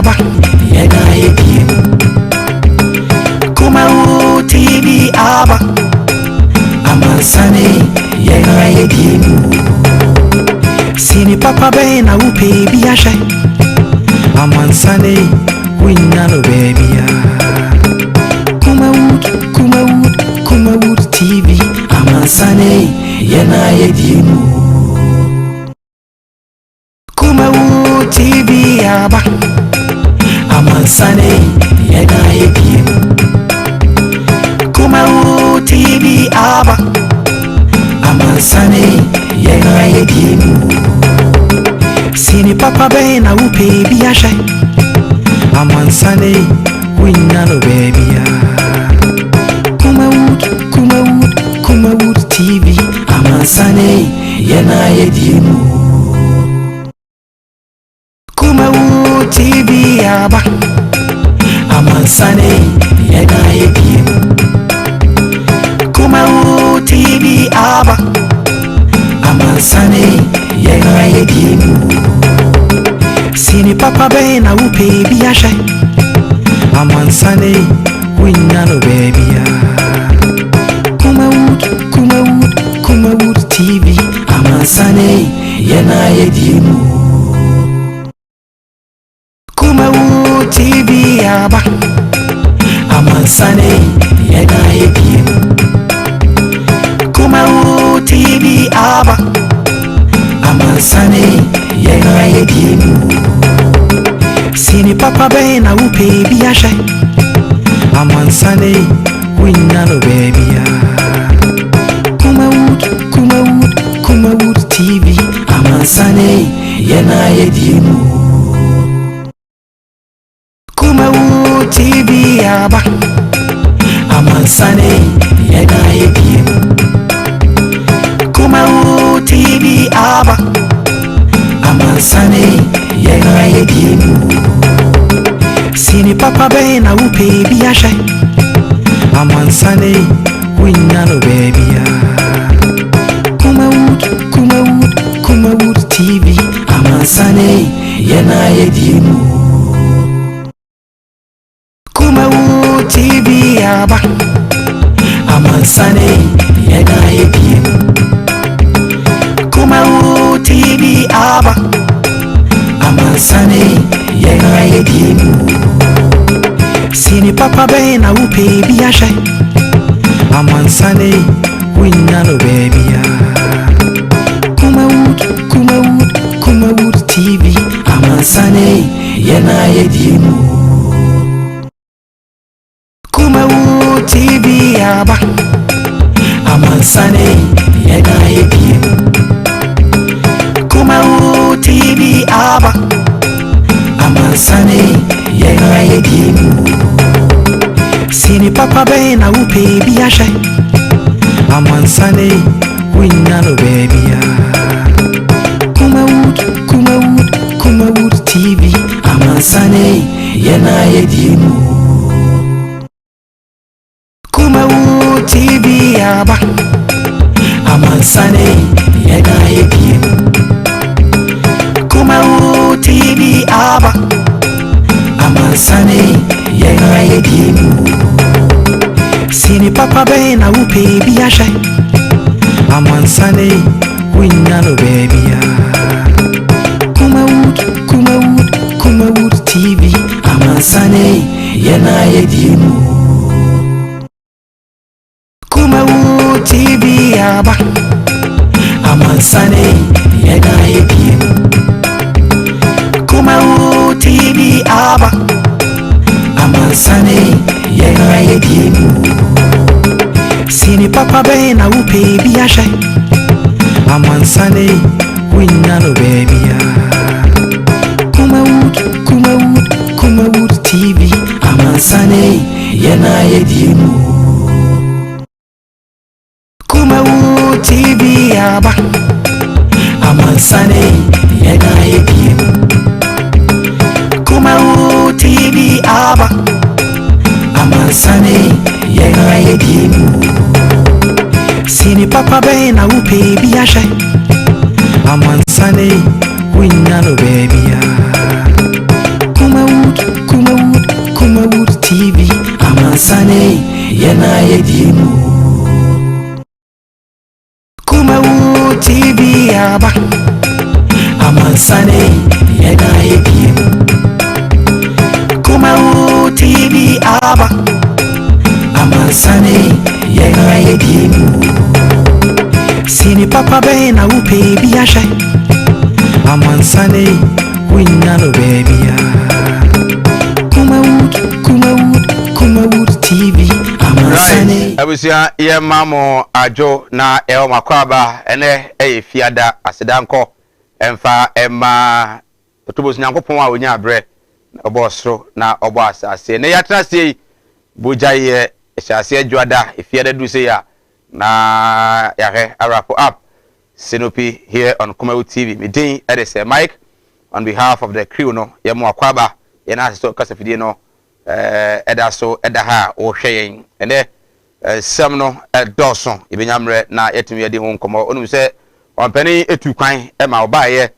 aba yena yedi Kumawood TV aba amansane yena yedi Sini papa be na upe bi ahye amansane winya no baby ya Kumawood TV amansane yena yedi Kumawood TV aba amansane yena yedi Kumawood TV aba amansane yena yedi Sini papa be na upe bi ahye amansane winya no baby ya Kumawood TV amansane yena yedi Kumawood TV aba amansane yena yedi Kumawood TV aba amansane yena yedi Sini papa be na upe bi ahye amansane winya no baby ya Kumawood TV amansane yena yedi Kumawood TV aba amansane yena yedi Kumawood TV aba amansane yena yedi Sini papa be na upe bi ahye amansane winya no baby ya Kumawood TV amansane yena yedi Kumawood TV aba amansane yena yedi Kumawood TV aba amansane yena yedi Sini papa be na upe bi ahye amansane winya no baby ya Kumawood TV amansane yena yedi Kumawood TV aba amansane yena yedi Kumawood TV aba amansane yena yedi Sini papa be na upe bi ahye amansane winya no baby ya Kumawood TV amansane yena yedi Kumawood TV aba amansane yena yedi Kumawood TV aba amansane yena yedi Sini papa be na upe bi ahye amansane winya no baby ya Kumawood TV amansane yena yedi Kumawood TV aba amansane yena yedi Kumawood TV aba amansane yena yedi Sini papa be na upe bi ahye amansane winya no baby ya Kumawood TV amansane yena yedi Kumawood TV aba amansane yena yedi Kumawood TV aba amansane yena yedi Sini papa be na upe bi ahye amansane winya no baby ya Kumawood TV amansane yena yedi Kumawood TV aba amansane yena yedi Kumawood TV aba amansane yena yedi Sini papa be na upe bi ahye amansane winya no baby ya Kumawood yena yedimu. Kumawood TV aba amansane yena yedimu. Kumawood TV aba amansane yena yedimu. Sini papa be na upe biasha amansane winyano baby ya. Kumawood TV amansane. Abusia ye mamo ajo na e o makwaba ene e fiada asedanko emfa ema totobos nyankopon a onya abre obo soro na obo asase ne yatra sei bojaye ehase adwada efiada du sei ya na yahe arapo up Sinopi here on Kumawood TV. Midin edese Mike on behalf of the crew no ye mo akwaba ye na so kasafidie no edaso edaha o hweyen ene sem no edoso ebenyamre na yetumi yedi ho nkomo onum se onpani etu kwan e ma obaye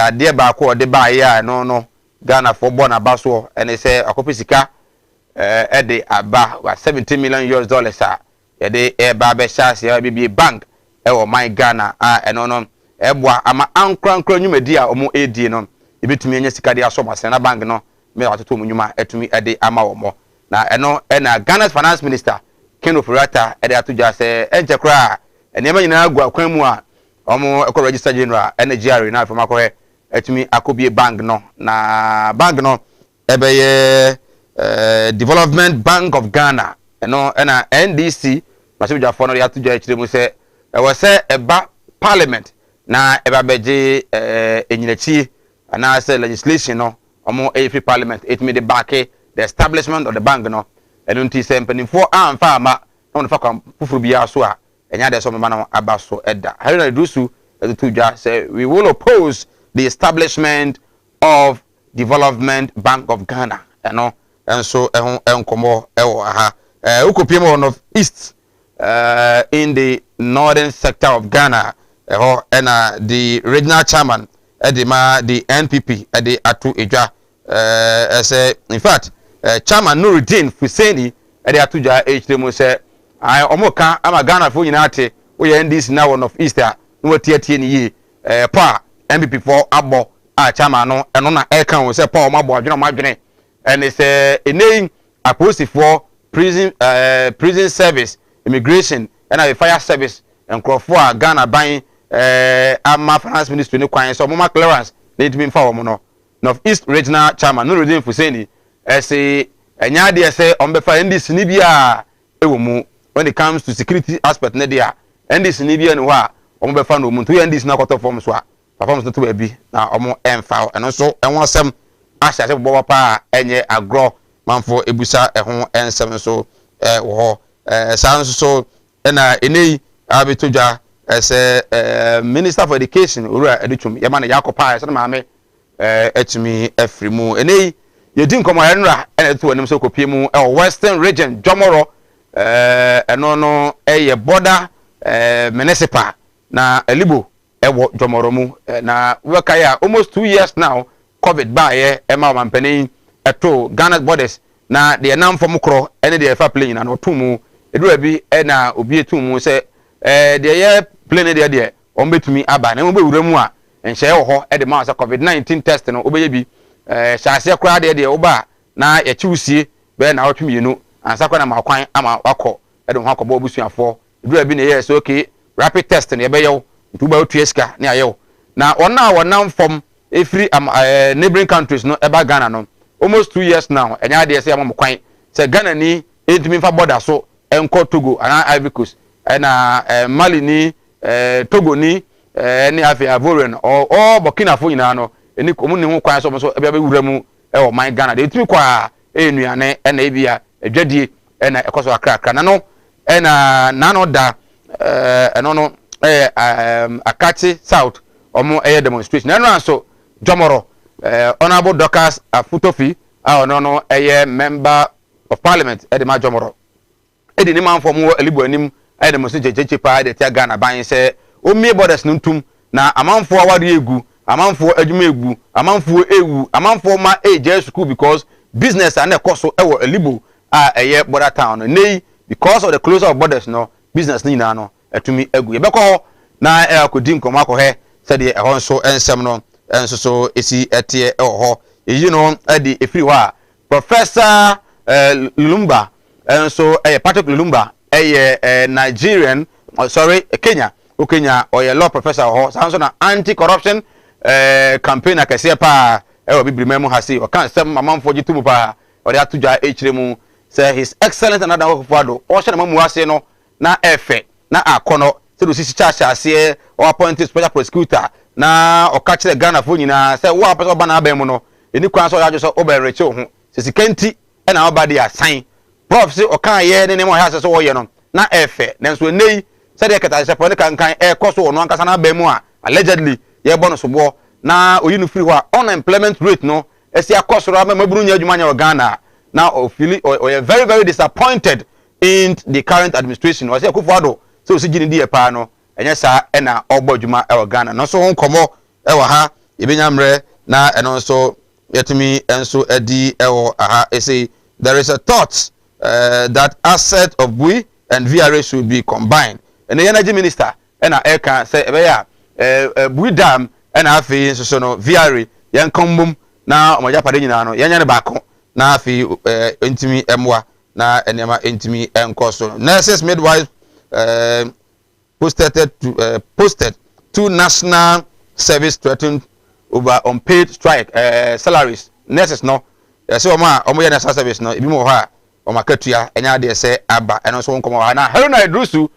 ade ba ko de baye a no Ghana for born abaso ene se akopesika ede aba wa $70 million a yede e ba be chance ya bibi bank e wo my Ghana a eno no eboa ama ankra nyumadi a omo edi no ebetumi anya sika de aso masena na bank no me watoto munyuma etumi ede ama womo na eno na Ghana's finance minister Ken Operator ede atoja se enche kra enema nyina agwa kwan mu a omo ekọ register general NGR na afọ makọ etumi akobie bank no na bank no ebeye Development Bank of Ghana eno na NDC masibuja fo no ya atoja ekire mu se ewo se eba parliament na eba beje enyinachi ana se legislation no omo free parliament it made the back the establishment of the bank no enunti se mpanimfo amfa ama no fa kwa fufuru bia so a enya de so mema no abaso eda harina dusu etutudwa say we will oppose the establishment of Development Bank of Ghana eno enso ehun enkomo ewo aha ukopiem of east in the northern sector of Ghana eho ena the regional chairman edema the NPP ede atu edwa say in fact chairman Nuruddin Fuseni ede atuja hdemu say I omoka ama Ghana fo nyina ate we NDC na one of Easter no watie ni yi pa NPP for abo a chairman no eno na e kan say pa o mabo adwene madwene and say enei aposi for prison service immigration and a fire service and crofo a Ghana ban ama finance ministry ni kwan so mo clearance need to be for no North East regional chairman Nuruddin Fuseni say enya de say on be fa NDC ni bia ewomu when it comes to security aspect na dia NDC ni bia ni wa on be fa no mu to NDC na kwato form so a performance no to be bi na omo emfa eno so enwo asem ahya se bobo pa enye agro manfo ebusa ehon ensem so wo sanso so na enei abetodwa as Minister for Education ora edutum ye ma na yakopa se na maame etumi afrimu enei yedi nkomo enra ena to anim so kopie mu Western Region Jomoro eno no eye border municipal na Elibo ewo Jomoro mu na wekaya almost 2 years now COVID baye ema mampani eto Ghana borders na de nam fom kro ene de fa plane na no tumu edura bi na obi etumu se de ye plane de on betumi aba na mo be wura mu a enhye wo ho e de ma se COVID-19 test no obeye bi hyase kra de oba na ye chiusie be na otwumi yenu ansa kwa na makwan ama wakọ e de ho akọbọ obusuafo edura bi na ye se okay rapid test na ye be yew ntuba otueska na ayew na ona wonam fom every neighboring countries no eba Ghana no almost 2 years now enya de say am kwan say Ghana ni entimi fa border so enko Togo and Ivory Coast na Mali ni Togo ni ni Ivorian or Burkina Faso nyina no eni komu ni ho kwan so ebe be wura mu e o man Ghana de entimi kwa enuane na ebia adwadie na ekoso akra na no na no da eno no Akati South omo demonstration na no so Jomoro Honorable Dorcas Afutofi no member of parliament edema Jomoro edi ni man from Elibo anim demonstration jeje pa de tia Ghana ban se o mie borders ntum na amanfo awade egu amanfo adwuma egu amanfo ewu amanfo ma eje school because business and ekoso ewo Elibo eye border town nei because of the closure of borders no business ni na no etumi egu ye beko na akodi nkomo akọ said the nso ensem no enso so esi etie ho you know edi efiri ho Professor Lumumba enso Patrick Lumumba Nigerian Kenya or law professor ho sanso na anti-corruption campaign akese pa bibiri memo ha say o kan sem mamamfo gitumu pa o de atudwa echiremu say his excellent another work for o hye na mamu ase no na efe na akono se do sisi charge ase o appoint special prosecutor na o ka kire Ghana fo nyina say wo apese oba na abem no eni kwan so ya jo so obereche ho sisi kenti e na oba de asan prof say o kan ye ne ne mo ha se so wo ye no na efe nenso nei said the kata sepone kan koso ono ankasa na ba mu a allegedly ye bono so bo na oyinu free ho unemployment rate no esi akosoro amaburu nya adwuma nya Ghana na o feel o very very disappointed in the current administration o say Kufuado so o si gini die pa no enye sa e na ogbo adwuma e Ghana no so nkomo e wa ha ebenya mre na eno so yetumi enso edi e wo aha e say there is a thought that asset of Bui and VRA should be combined. And the energy minister and I can say Bui Dam and Afi so no VRA yan kombum na omoja pade nyina no yan bako na afi intimi emwa na enema intimi enkoso nurses midwives posted to national service threatened over unpaid strike salaries nurses no so omo ya national service no ibi mo ha o makatua enya de se aba eno so nkomo ha na Haruna Idrusu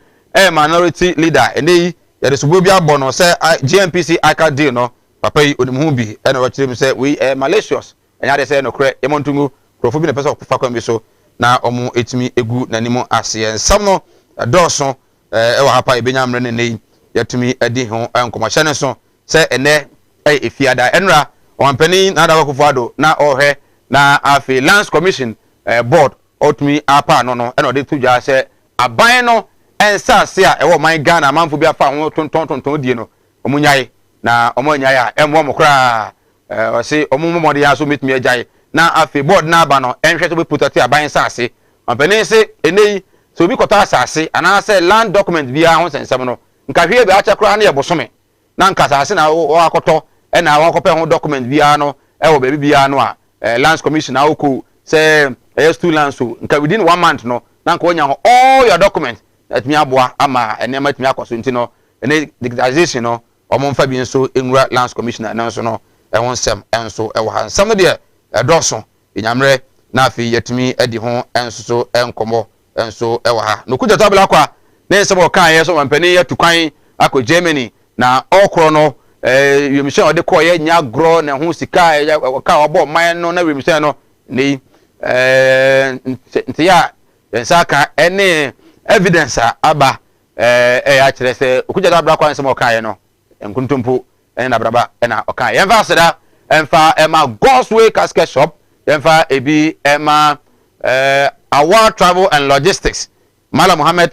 minority leader eni ya de subo bia bo no se GNPC aka deal no papa yi onimu bi ena wa kire mi se we malicious enya de se no kre yemontungu profo bi na pesa fa kwa bi so na omo etimi egu nanimo ase ensam no doso e wa hapa ebenya mre ne nei yatumi edi ho nkomo hye ne so se ene efiada enra wampani na da Kufuado na ohwe na afi lands commission board otumi apa no ena de tuja se aban no ensase a ewo man Ghana manfo bi afa ho tonton die no omunyae na omunyae a emwo mokra o se omumode ya so metumi agyae na afi board na aba no enhwe so be putati aban sase wampani se enei so bi kota asase ana se land document bia ho sensem no nka hwe be acha kra na ye bosome na nka asase na wo akoto ena wo akopɛ ho document bia no ewo be bia no a lands commission na oku say two lands so nka within 1 month no na nka wonya ho all your documents that me aboa ama enema timi akoso nti no ene digitalization no omomfa bi nso enwura lands commissioner na nso no ehon sem enso ewo ha nsam no de edoso enyamre na afi yetimi edi ho enso so enkomo enso ewo ha no kuja tabla kwa na nsem o kan ye so mampani ya tukwan akọ Germany na okro no yemisha ode ko ye nya gro na ho sika ka obo man no na yemisha no ni ntia ensaka ene evidence aba ya kire se okuja da bra kwa nsem okan no nkuntumpu ene na braba ena okan ye mfa seda emfa ema God's Way casket shop emfa ebi ema our travel and logistics Mala Muhammad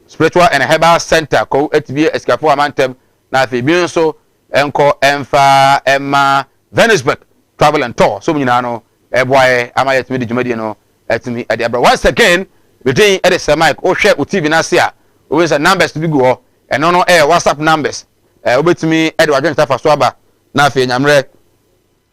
spiritual and herbal center ko etbi escafo amantem na fe bi nso enko emfa ema Venisburg travel and tour so nyina no boy ama yetimi de dwumadi no etimi ade abra once again between ede semic o hwe o TV na se a o we say numbers to be go eno no WhatsApp numbers obetimi ede wadwen tafa so aba na afi nyamre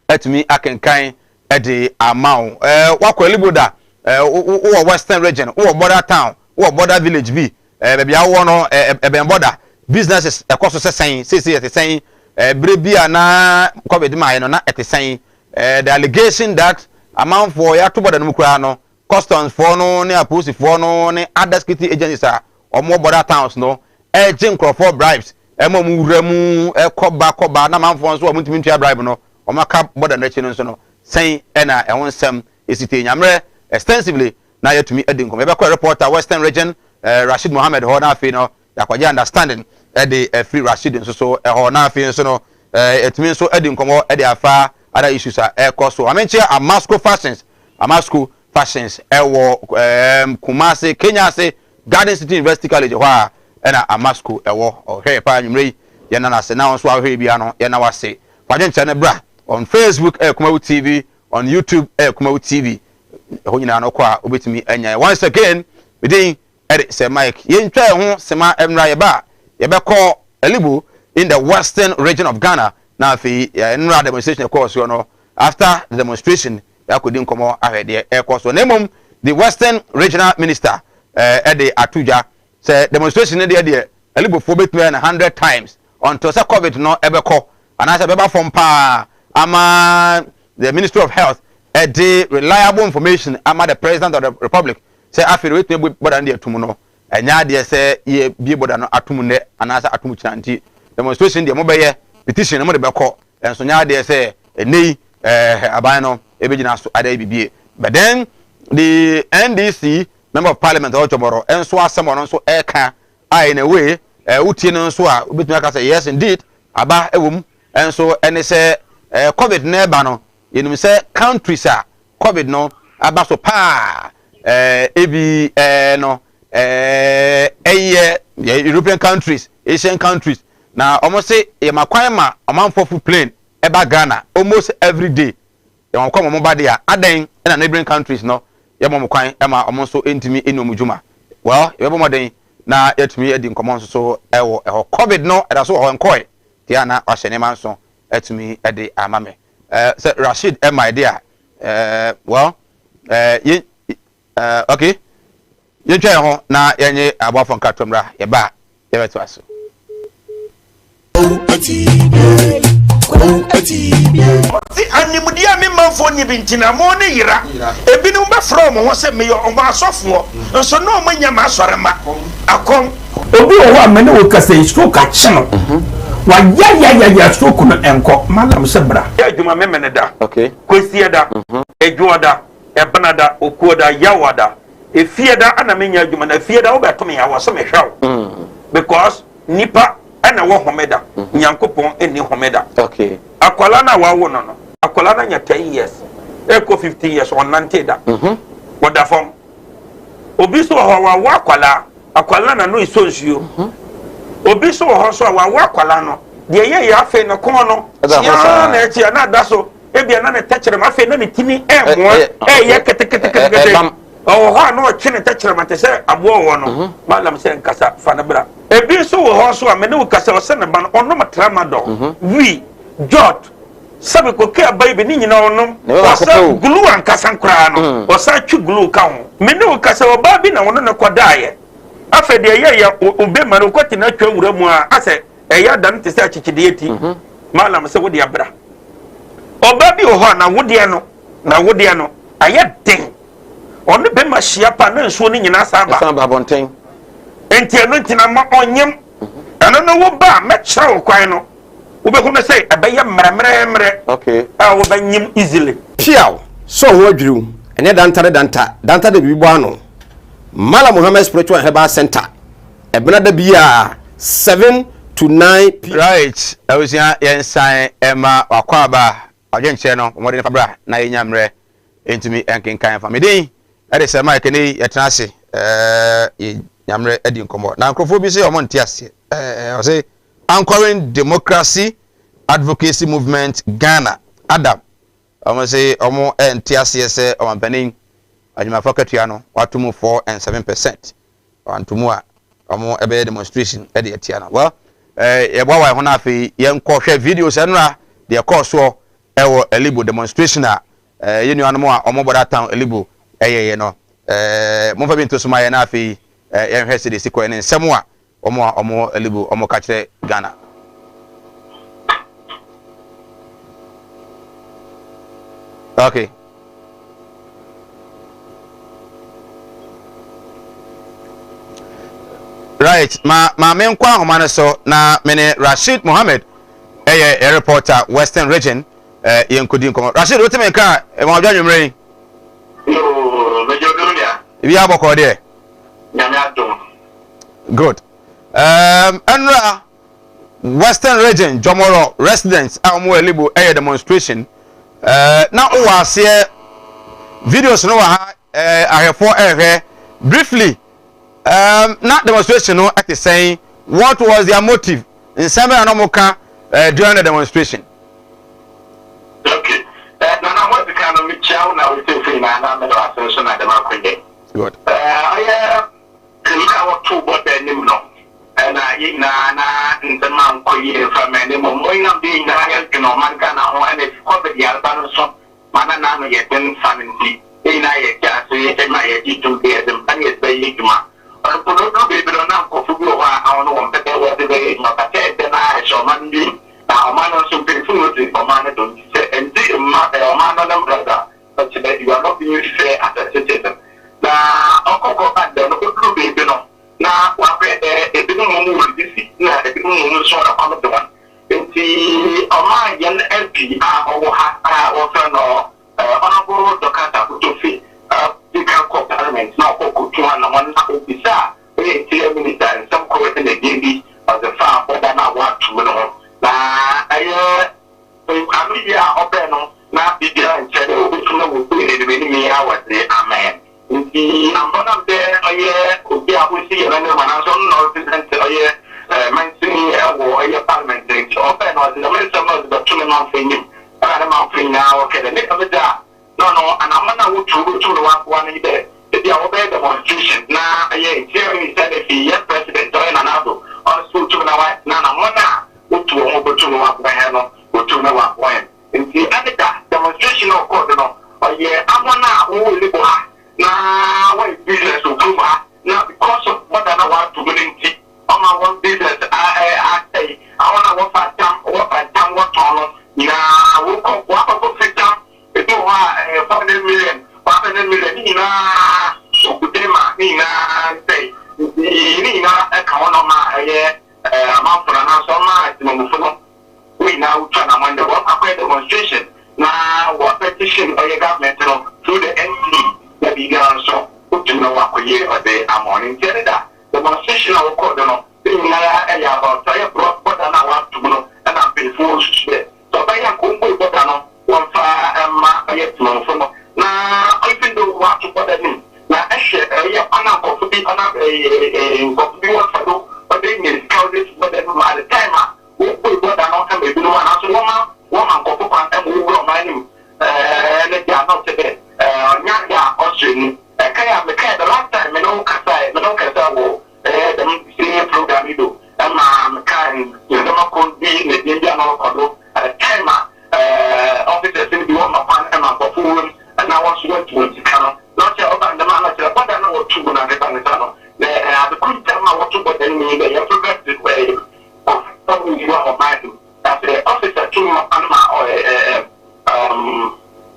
etimi akenkan ede amount wakọ Liboda o western region o border town o border village bi baby awo no ebe border businesses ekoso sesen sesen brebia na covid ma no na etesen the allegation that amount for ya to border no kura no customs for no ne police for no ne other security agencies are omo border towns no urging for bribes emom wuramu koba na manfo so omutimi ntua bribe no omaka border na chi no so no sen na ehonsem esite nyamre extensively na yetumi edinkom ebe kwa reporter western region Rashid Mohammed ho na afi no yakwaje understanding the free Rashid so ho na afi so no etumi so edinkom e de afa other issues are so amenche Amasco fashions ewo Kumasi Kenya se Garden City University College ho na Amasco ewo ohwe pa nwumre ye na na se na so ahwe bia no ye na wase kwaje nche ne bra on Facebook Kumawood TV, on YouTube Kumawood TV. ho nyina no kwa obetumi anya once again within edit say Mike yen twa ho sema emra ye ba ye be call Elibu in the western region of Ghana na fi enra demonstration course no after the demonstration yakodi nkomo ahwede e course so nemom the western regional minister ede atuja say demonstration de Elibu fo betumi na 100 times until say covid no ebeko anasa beba from pa ama the Ministry of Health ede reliable information ama the president of the republic say afiri wetu boda ndi atumu no enya de say ye bi boda no atumu ne anasa atumu chanti demonstration de mo beye petition mo de beko enso nya de say enei aban no ebegina so ada bibie but then the NDC member of parliament or tomorrow enso asem no so eka in a way utie no so a obetumi aka say yes indeed aba ewum enso ene say covid na eba no yenum say countries a covid no aba so pa ebi no European countries, Asian countries. Now almost say ye makwan ma amanfo fu plane eba Ghana almost every day. Ye makwan mo ba dia adan na neighboring countries no ye mo kwan e ma omo so entimi enu omujuma. Well, ye be mo den na yetumi edi nkomo so ewo covid no e da so ho nkoi dia na ahye ne manso etumi edi amame. Say Rashid my idea. Well, okay. You try ho na yenye abafo nkatomra ye ba ye beto aso. Ti animudia me manfo nyi bintina mo ne yira ebinu ba from ho se me yo omo asofo nso no mo nya ma asorema akom obi o wa me ne wo kasa stroke a cheno wa ya stroke no enko malam se bra ya adwuma me ne da Okay. kwesi da edwoda ebanada okuoda yawada efieda ana menya adwuma na efieda wo beto me ya wo so me hwaw because nipa ana wo homeda nyankopon eni homeda. Okay. Akwala na wa wo no akwala na nya 10 years eko 15 years on 90 da woda fom obi so ho wa akwala na no isonsuo obi so ho so wa akwala no de ye ya afi na kon no ya na echi na da so ebia na ne techere ma afi na ne timi mo ye kete oh ho no chine techere ma te se abo wo no malam se nkasa fa na bra ebi so ho so a me ne wo kasa o se ne ba no ono matrama do wi jot sabe ko ke baby ni nyina onom wasa glue ankasa nkra no wasa twi glue ka ho me ne wo kasa o ba bi na wono ne kodaaye afa de ye obe ma no kwati na twa wura mu a ase eya dan te se achichide eti malam se wo de abra oba bi o ho na wo de no aye den onu be ma hia pa na nsuo ni nyina saba bonten enti eno ntina ma onyem eno no wo ba me kira wo kwan no wo be hu na say abaye mremremre okay wo ba nyim easily piaw so ho adwiru ene danta de bibo ano Mala Muhammad Spiritual Herbal Center ebena da bia 7 to 9 p. Right. I was yen sign Emma Wakwaba agenche no mo de fabra na yenyamre entimi enkenkan fa meden e de se Mike ni yetenase nyamre edi nkomo na nkrofo bi se omo ntiase o say anchoring democracy advocacy movement Ghana Adam omo say omo ntiase se omo banin ajuma fakatua no watumu 4 and 7% wantumu a omo ebe demonstration e de etia no well ye bwa wa ho na afi ye nkɔhwɛ videos enra de course so ewo Elibu demonstration a ye nuanom a omo boda town Elibu ye no mo fa bi nto so ma ye na afi ye hwɛ se de sikɔ ne nsɛm a omo Elibu omo ka kyerɛ Ghana. Okay. Right, ma men kwa homane so na mene Rashid Mohammed a reporter Western Region yenkodi nkomo. Rashid wote men ka e ma odwa nwumre. No, me jodonia. Ibi aboko de. Nyame adom. Good. Enra Western Region Jomoro residents amu Elibu demonstration na o wase videos no wa ha ahefo briefly not demonstration no at saying what was their motive in some during the demonstration. Okay. Now what the kind of show now we take free now I'm not so na dem akwende. Good. I am two but then no. And I na in the man ko ye from any moment na be na ya no man kana ho and if ko be ya ba no so mana na no ye den family e na ye ka so ye ma ye itu be dem pan ye be yima on ko no be be na ko fu go wa awon no on pete we be ma ka te na so man bi na o man so be fu no ti o man don say and the ma o man no brother but you are not being fair at a situation na o ko ka de no ko be be no na wa pe ebi no mo disi na ebi no mo so na kwano de wan enti oma yen MP a owo ha a wo fe no honorable dokata kutofi the Council Parliament na ko kutu na wan na obisa e ti minister some ko in the DB of the farm but na wa tu no na aye amibia obe no na bibia nche obi tu na wo ku ni me awase amen nti ambona de aye obi abusi ye na mana so no represent aye mansini ewo aye parliament nti open no the minister no the two man fini ana man fini na o kede ne kameda no ana mana wo tu wa ni de dia wo be demonstration na aye chairman said if he president join anado also tu na wa na mana wo tu wo bo tu wa kwa he no wo tu na wa kwa nti anida demonstration o ko no aye amona wo libo ha na what business will prove now because of what I want to do one business I say I want to work for time what on na we come what fit time it do 500 million na so good ma na say ni na account on my amount for na so ma no mo we now try na man the work demonstration na what petition or your government through the NC that began so to know what year or day I'm on in Canada. Demonstration of code no about I brought what I want to know and I've been forced to so by a combo but I know one far yet no from now even though what to put that in now I share a could be what for do but they need this but then at the time we put what I know and we do one as a woman go for and we will mind and they are not today. Nyanya Austrian, the last time I know Kasa, the senior program you do, and my kind, you don't could be in the Indian or at a time, officers in the one of my and my performance, and I was went to Canada, not your open the manager, but I know what to go and get on the tunnel. The good time I want to go and me, they have progressive way of something you want to mind. That's the officer to my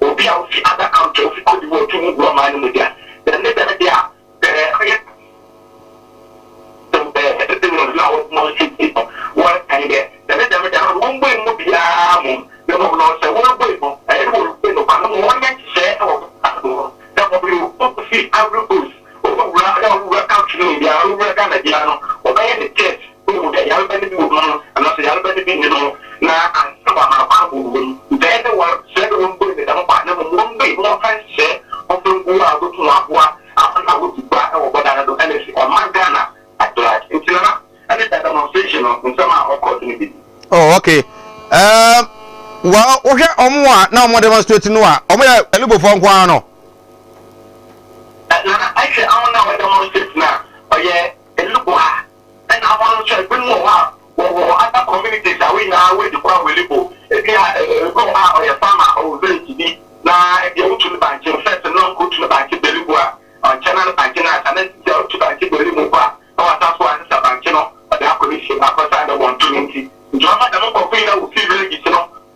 obi a ofi other country ofi kodi wo tu ngo man mu dia then they dia what kind of then one boy mu bia mu the mo no say one boy mu e wo no pa no one yan say o that wo ofi agribus o ra country dia o ra Ghana dia no o ba the test o de ya ba ni wo no and so ya ba ni no na an so ba ma ba wo then the one said one boy the pa na mo boy mo fan say o fun go a go to akwa afana go to ba e wo boda do NC o man Ghana at large intina and that demonstration on some opportunity. Oh, okay. Well, okay, omwa na mo demonstrate no a omo ya elubo fo nkwa no. I say I want to demonstrate now. Oh yeah, elubo ha. And I want to bring more out. Other communities are we now with the power we live. If you go out or your farmer or village TV, now if you go to the bank, you first no go to the bank, Belibua, on channel bank, and then go to the bank, Belibua, or that's why it's a bank, but the acquisition outside of 120. Drama the number of people who feel really,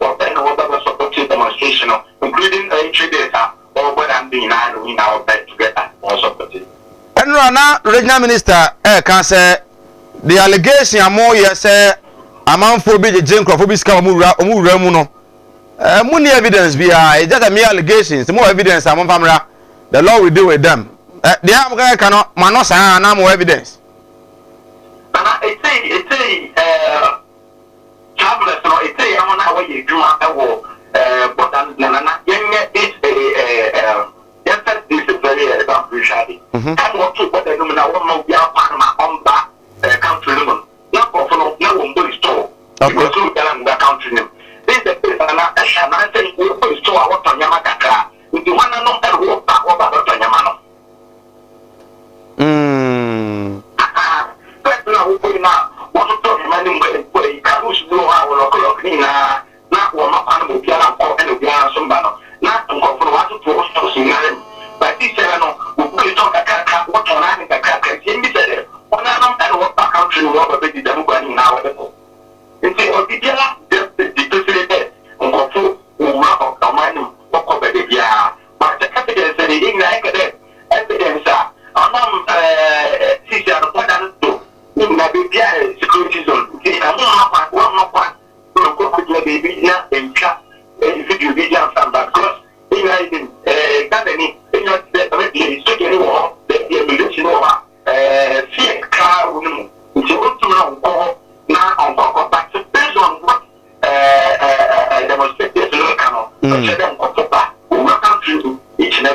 or then whatever supported demonstration, including a trade data, or what I'm doing now, we now back together, or supported. And Rana, Regional Minister, can say the allegation are more, yes, amount for be the Jinkophobia Muno. Money evidence be just a mere allegations, the more evidence among Famra, the law will deal with them. The African cannot manos and no more evidence. It's a travelers, no, it's a I'm on our way, you do a war, but it's a this is very appreciated. And what to what the nominal one be our Panama on back country limit. Not for no one will store. Because you can the country name. This is the place and I say we will store our Yamaka into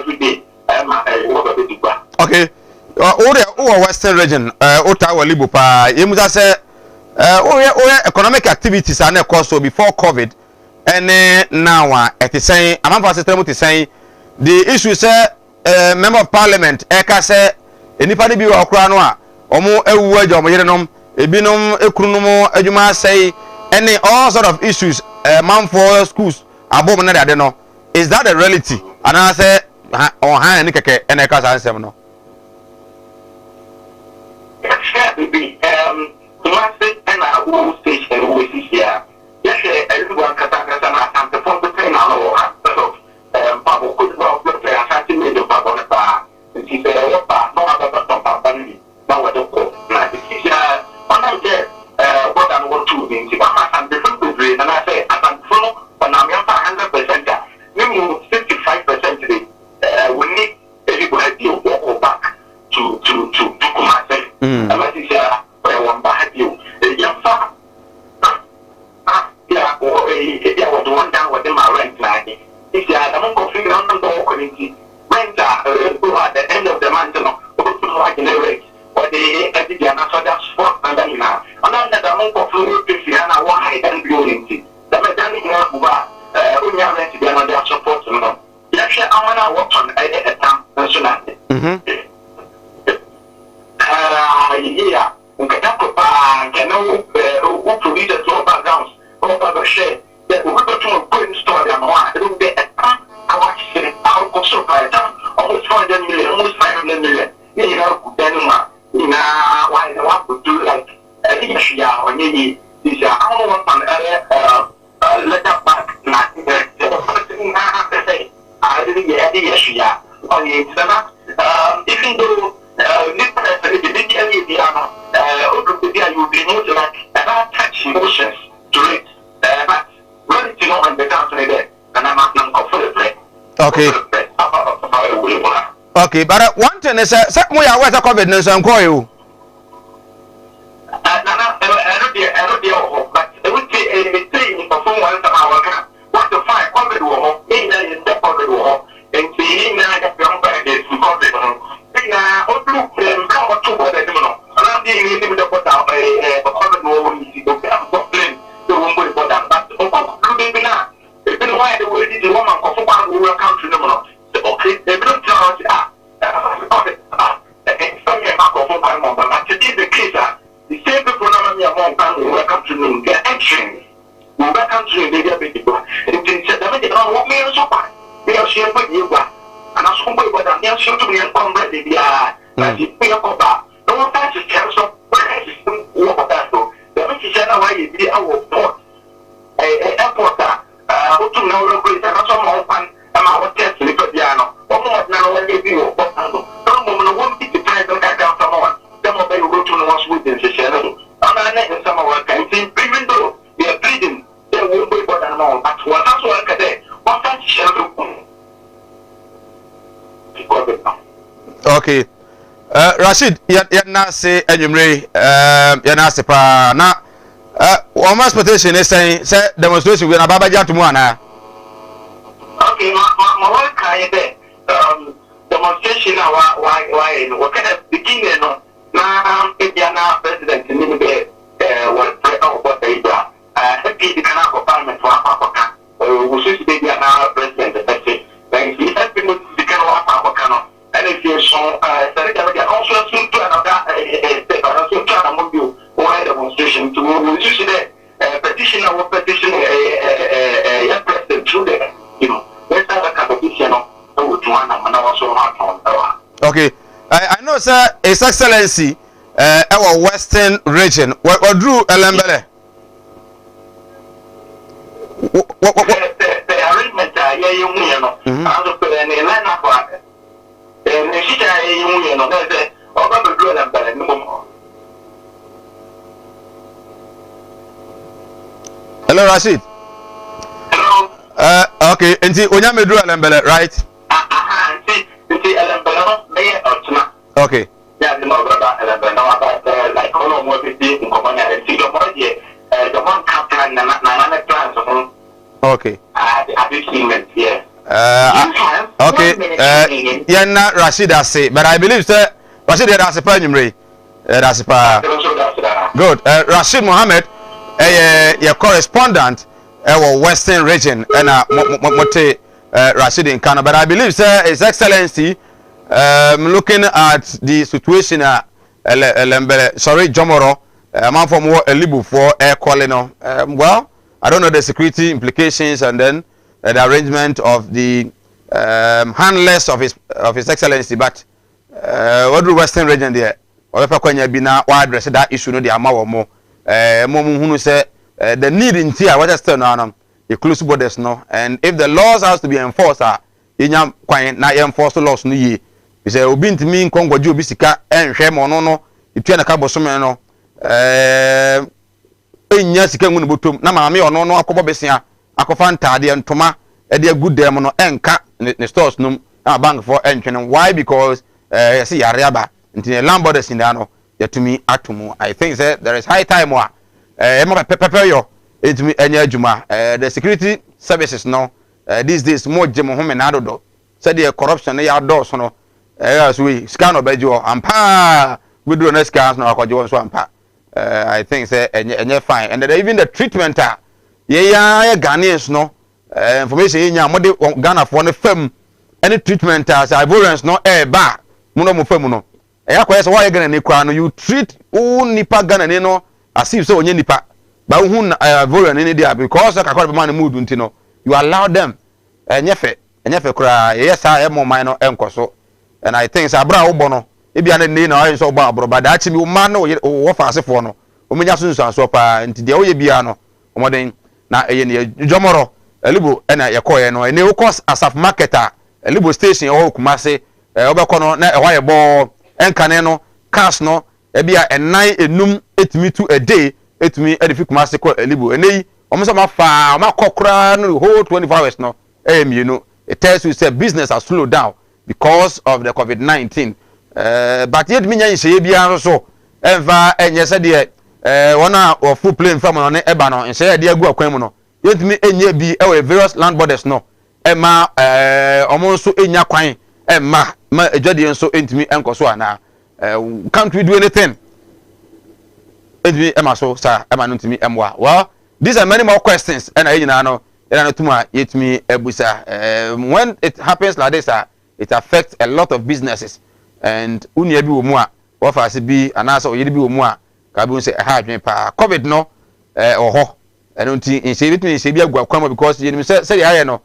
every day. Okay. Who Western region? Ota Walibu pa. Yemuza say. Economic activities are not cost so before COVID. And now it is saying. I'm not saying saying the issue say member of parliament. Eka say anybody be okra no a. Omo ewu aja omo yerenom. Ebinom ekrunom adwuma say any all sort of issues. Man for schools. Abom na de no. Is that a reality? And I say on hand ni keke eka say ansem no. And I will station with here. Yes, everyone can and perform the train on Pablo could well play a fancy made of Pablo bar. And she said, no other family. Now what the court. When I get what I want to do, if I'm different degree, and I say, I'm full, but I'm 100%. Maybe 55% today. We need everybody to walk back to Kumawood. And what is one behind you. Young father, yeah, or a one down with my rent like if you had a monk of figure on the community, rent at the end of the month, like in the rate, or the another sport and then now. Another monk of figure if you have a wide and building. The mechanic when you rent to be another support. Yes, I want to work on a town nationality. Yeah. Can know produce a small backgrounds over share that we go to a good story and one. It will be a time I watch it out of so by time almost 400 million, almost 500 million. You know, Denmark, why the one would do like a year or maybe this year. I don't want to let that back. I didn't get any year on the internet. Even though you be able to like attach emotions to it. But really to know when the dance there, and I'm not comfortable. Okay. Okay, but one thing is we are with the COVID-19 and call you. I don't but I would say a thing for someone to what to find COVID war, in the COVID war, and seeing that the young baggage to COVID. Come to what I do know. I'm dealing with the put out a COVID war when you go complain the one way for that. But maybe not. It's been why the way the woman of one who will come to them. Okay, they don't tell us, but today the case the same people who will come to them, they're entering. We will come to them, they're people. And they said, they don't want me so bad. They are sharing with you. And I saw what I'm not sure to be a comrade. Like you pay up about. No one fancy cancel. What about that? The message is why you be our port. A airport. What to know, and some more fun. And I was testing the piano. Almost now when they do. No woman won't be the time to get down someone. Some of them go to the ones with the channel. And I let some of our country, even though they are bleeding, they won't be but I know. But what that's what I say. What fancy channel? Okay. Rashid, na say enyumre na say pa na one expectation is saying say demonstration we na babaja to mu ana. Okay, my work kai there demonstration na why what kind of beginning no na na president ni be what what they do happy the kana of parliament for Africa we should be na president that say like he has been the kana of Africa. And if you're so, also to another demonstration to use the petition or petition president through the, let's have a competition of one and also on. Okay, I know, sir, His Excellency, our Western region, what Drew Elembele. The arrangement, Hello, Rashid. Hello. Okay, and see, when you do Elembele, right? Okay. Yeah, the mother Elembele, like all of what we did in Commander and see the one captain and plans. Okay. I think he went, yeah. Okay, Yana Rashida say, but I believe sir Rashid that's a penumry. That's a good. Rashid Mohammed, your correspondent, our Western region, and Mote Rashid in Canada. But I believe, sir, His Excellency, looking at the situation sorry, Jomoro, man from Elibu for air calling. Well, I don't know the security implications and then the arrangement of the handlers of His Excellency, but what do Western region there? Or if I can be now address that issue, no, the amount more. Who say the need in tier, what is still now, inclusive borders, no, and if the laws has to be enforced, in quite not enforced laws, no ye. You say, Obin to me, Congo, Jubisica, and Shame or no, you turn a cabo sumeno. Yes, you can win Butum, Namami or no, Akoba Bessia, Akofanta, and Toma, a dear good demon, and cat in the stores, no, bank for entering. Why? Because, see, Ariaba. Into the land borders in the to me atumu. I think that there is high time prepare you into me any juma. The security services no these days more jemo home and adodo. Said the corruption they outdoors no as we scan of bejo and pa we do next cars no akwajo so ampa. I think say any fine and even the treatment yeah Ghanaians no information in more Ghana for the firm any treatment as Ivorians no ba muno mo fam no. Eya why Ghana ni kwa no you treat nipa Ghana ni no as if so onye nipa ba hu Ivorian ni dia because akakwa be man mood nti no you allow them enyefe kura yes I am man no enkoso and I think say abra wo bo no e bia na ni na o so bo abro ba da chi bi man no wo fa asefo no o menya sunsun so pa nti dia wo ye bia no omoden na eye ne Jomoro Elibo na ye koye no ene wo cost asaf marketer Elibo station o Kumase obekọ no na ehwa ye bo enkane no cars no ebia enai enum etimi to a day etimi edifi Kumase ko Elibo enei omoso ma fa ma kokora no whole 24 hours no you know it tells you say business has slowed down because of the COVID-19 but yet minya yin bia so enva enye se de wona of full plane from no ne eba no nse de agu akwan mu no yetimi enye bi e various land borders no ema omo nso enya kwan ema ma ejade nso entimi enkoso ana can't we do anything entimi ema so sir ema no entimi emwa well these are many more questions and ayina no ena tuma yetimi ebusa when it happens like this it affects a lot of businesses and unia bi wo mu a wo fa se bi anasa o yiri bi wo mu a ka bi se ha adwen pa covid no oho eno nti nse bitimi nse bi agwa kwama because yeni se dey aye no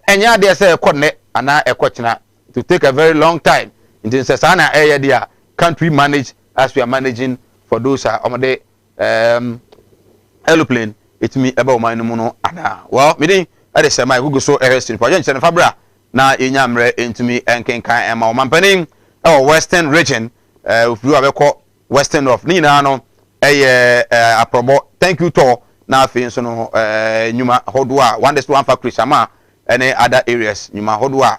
enya de se ekone ana ekochina to take a very long time nti se sana eye dia can't we manage as we are managing for those omode aeroplane itimi eba o man mu no ana well me dey ade se my google so ehestin for yen fabra na enyamre entumi enkenkan ema o mampanin western region ufuru abekọ western of ni na no aprobo thank you to na afi nso no nyuma hodo a one day one factory sama any other areas nyuma hodo a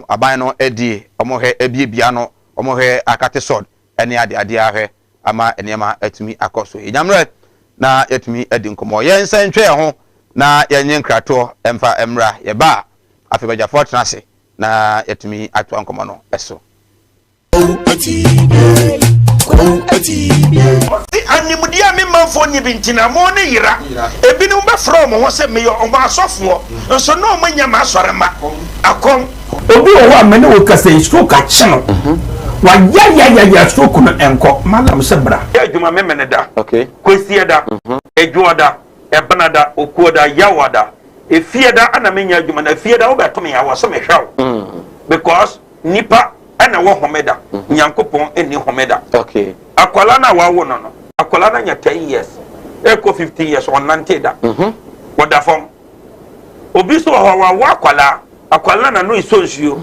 aban no edi omohe ebiebia no omohe akate sod any ade ahwe ama enema atumi akoso enyamre na yatumi edi nkomo yen sentwe ho na yenye nkrato emfa emra ye ba afi baja fortnase na yatumi atwa nkomo no eso animudia me manfo ni bintina mo ne yira ebinum be from ho se me yo o ma asofo nso no manya ma asore ma akom obi o wa me ne wo kase stroke a chino wa ya stroke no enko malam se bra ya djuma me ne da okay kwesi da edwoda ebanada okuoda yawada efieda ana menya djuma na fieda wo beto me ya wo so me hwaw because nipa ana wo homeda nyankopon eni homeda okay akwala na wawo no akwala na nya 10 years eko 15 years on nanteda woda fom obi so ho wa akwala na no isonsuo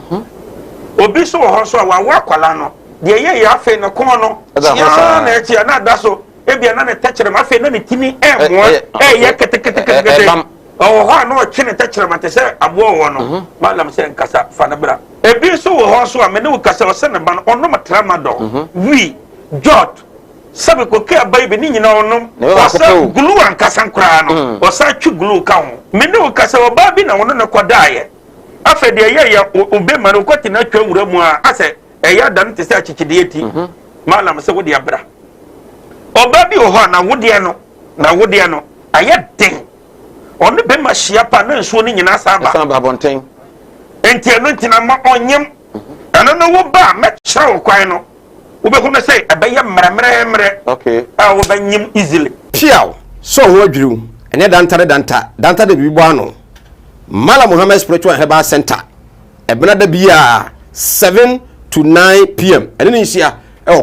obi so ho so wa akwala no de ye ya afi no kon no ya na etia na da so ebia na ne techere ma afi na ne timi emo ye kete ho no chine techere ma te se abo wo no malam se nkasa fa na bra ebi so ho so a me ne ukasa o se ne ba no ono matrama do wi jot sabe ko ke baby ni nyina onom wasa glue ankasa nkra no wasa twu glue ka ho me ne ukasa o ba bi na wono ne kodaye afa de ye obe ma no kwati na twa wura mu a ase eya dan te se achichide eti malam se wo de abra oba bi ho na wo de no aye den onu be ma hia pa na nsuo ni nyina saba bonten enti eno ntina ma onyem ana no wo ba me kira wo kwan no wo be ko say abaye mremre okay wo ba nyim easily piaw so ho adwiru ene danta de bibo ano Mala Muhammad Spiritual Herbal Center ebena da bia 7 to 9 p.m. ene ni hia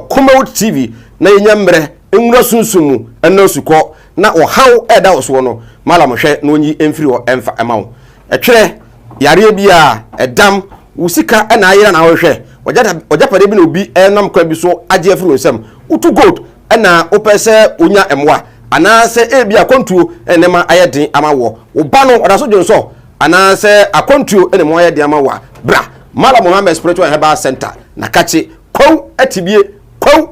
Kumawood TV na yenya mre enwura sunsumu ena suko na ohaw eda oso no Mala mohwe na onyi emfiri ho emfa emawo etwere yare bia edam usika ena ayira na wohwe ojapade bi na obi enam kwa bi so age afiri onsam utu gold ena opese onya emwa anase ebi akontuo enema ayedin amawo oba no odaso jonso anase akontuo enema ayedin amawa bra Mala Muhammad Spiritual Herbal Center na kache kwaw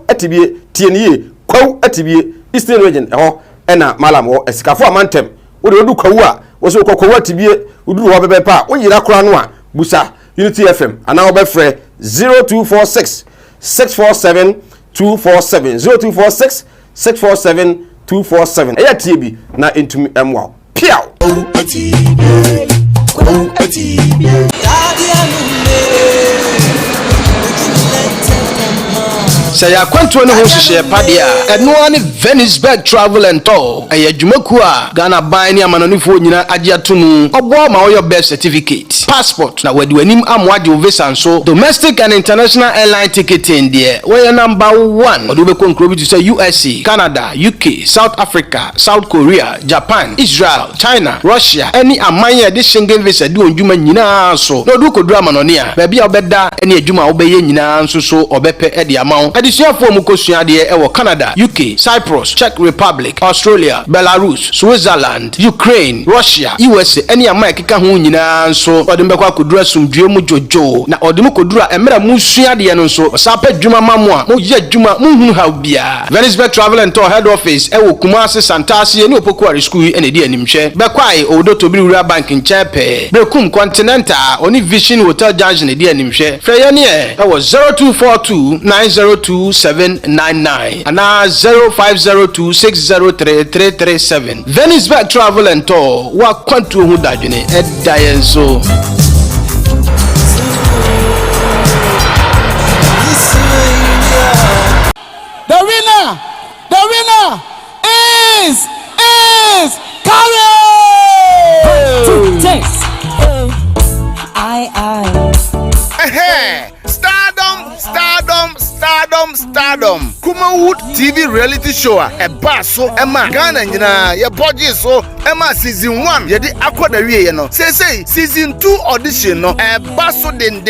atibie tienie kwaw atibie Eastern Region eho ena Mala mo esikafo amantem wode odu kwaw a wo so kwaw atibie uduru wo bebe pa wo yira kora no a busa Unity FM ana wo befre 0246 647 247 0246 647 247 eya tiebi na entumi emwa piao Say ya kwanto ne ho hihye padia eno ani Venisberg Travel and Tour ayadwumaku a Ghana ban ne amanonifo nyina agye atunu obo ma wo birth certificate passport na wadi wanim amwaje visa so domestic and international airline ticketing there we number 1 odo be konkro bi to say USA Canada UK South Africa South Korea Japan Israel China Russia any amanye de Schengen visa di onjuma nyina so no do kodura amanoni a ba bia obeda ene adwuma obeye nyina so obepe e de amawo adisiafo mu kosua de e wo Canada UK Cyprus Czech Republic Australia Belarus Switzerland Ukraine Russia USA any amanye keka ho nyina so odem be kwa kodura sumdue mu jojo na odem kodura emra mu sua de no so osape dwuma mamu a mo ye dwuma mu hunu ha bia Venisberg Travel and Tour head office e wo Kumasi Santasi ene opokuari school ene de animhwe be kwai odo tobiri wura bank nchepe Brekum Continental oni Vision Hotel Junction ene de animhwe freyane e wo 0242 902 ana 0502603337 Venisberg Travel and Tour wa kwantu hu dadwene edayenso The winner is Courage. Stardom. Kumawood TV reality show a basso Emma Ghana nyina ye budget so Emma season 1 ye di akoda wie no say season 2 audition no e basso den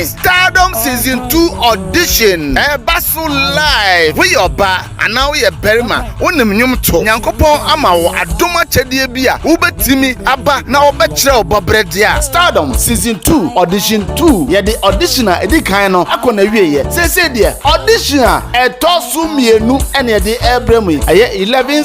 Stardom season 2 audition e basso live we your ba ana we berima wonim nyum to nyankopon ama wo adoma chedie bia wo betimi aba na wo bekire obobre dia Stardom season 2 audition 2 ye di auditioner edi kan no akona wie ye say dia auditioner etosu mienu ene de ebremu aye 11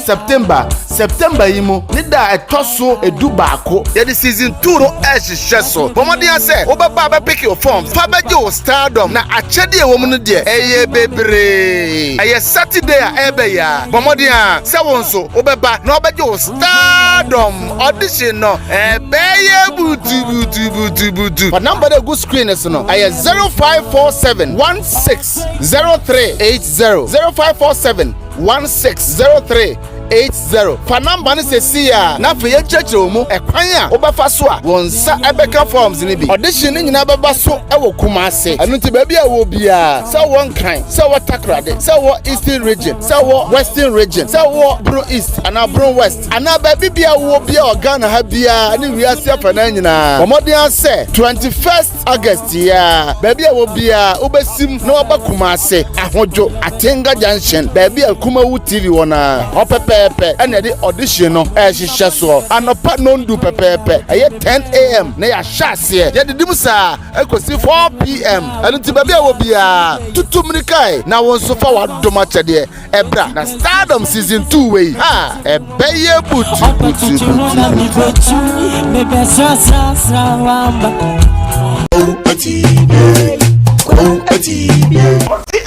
September yimu nida etosu edubaako ye di season 2 no ehihye so bomodi ase obaba ba pick your forms fa beje o Stardom na achede ewom no de eye bebre aye Saturday a ebe ya bomodi a se wonso obaba na obeje o Stardom audition no ebeye butu for number the good screen is no aye 0547 160380 0547 160380 fa number ni se ya na fe ye church omu ekwan a obafa so a wonsa ebeka forms ni bi audition ni nyina beba so e wo Kumasi anu ti ba bia wo bia se won kan se wo Takrade se wo Eastern Region se wo Western Region se wo Bro East ana Bro West ana ba bia wo bia Ghana ha bia ni wiase afa na nyina omodian se 21st August ya ba bia wo bia obesim na oba Kumasi ahojo Atenga Junction ba bia Kumawood TV wona opepe pɛpɛɛpɛ ɛna yɛde audition no ɛhyehyɛ soɔ anɔpa nondu pɛpɛɛpɛ ɛyɛ 10 a.m. na yɛahyɛ aseɛ yɛde dim saa ɛkɔsi 4 p.m. ɛno nti baabi a wɔ biara tutu mmirikae na wɔn nso fa wadom akyɛdeɛ ɛbra na stardom season 2 wei ha ɛbɛyɛ butu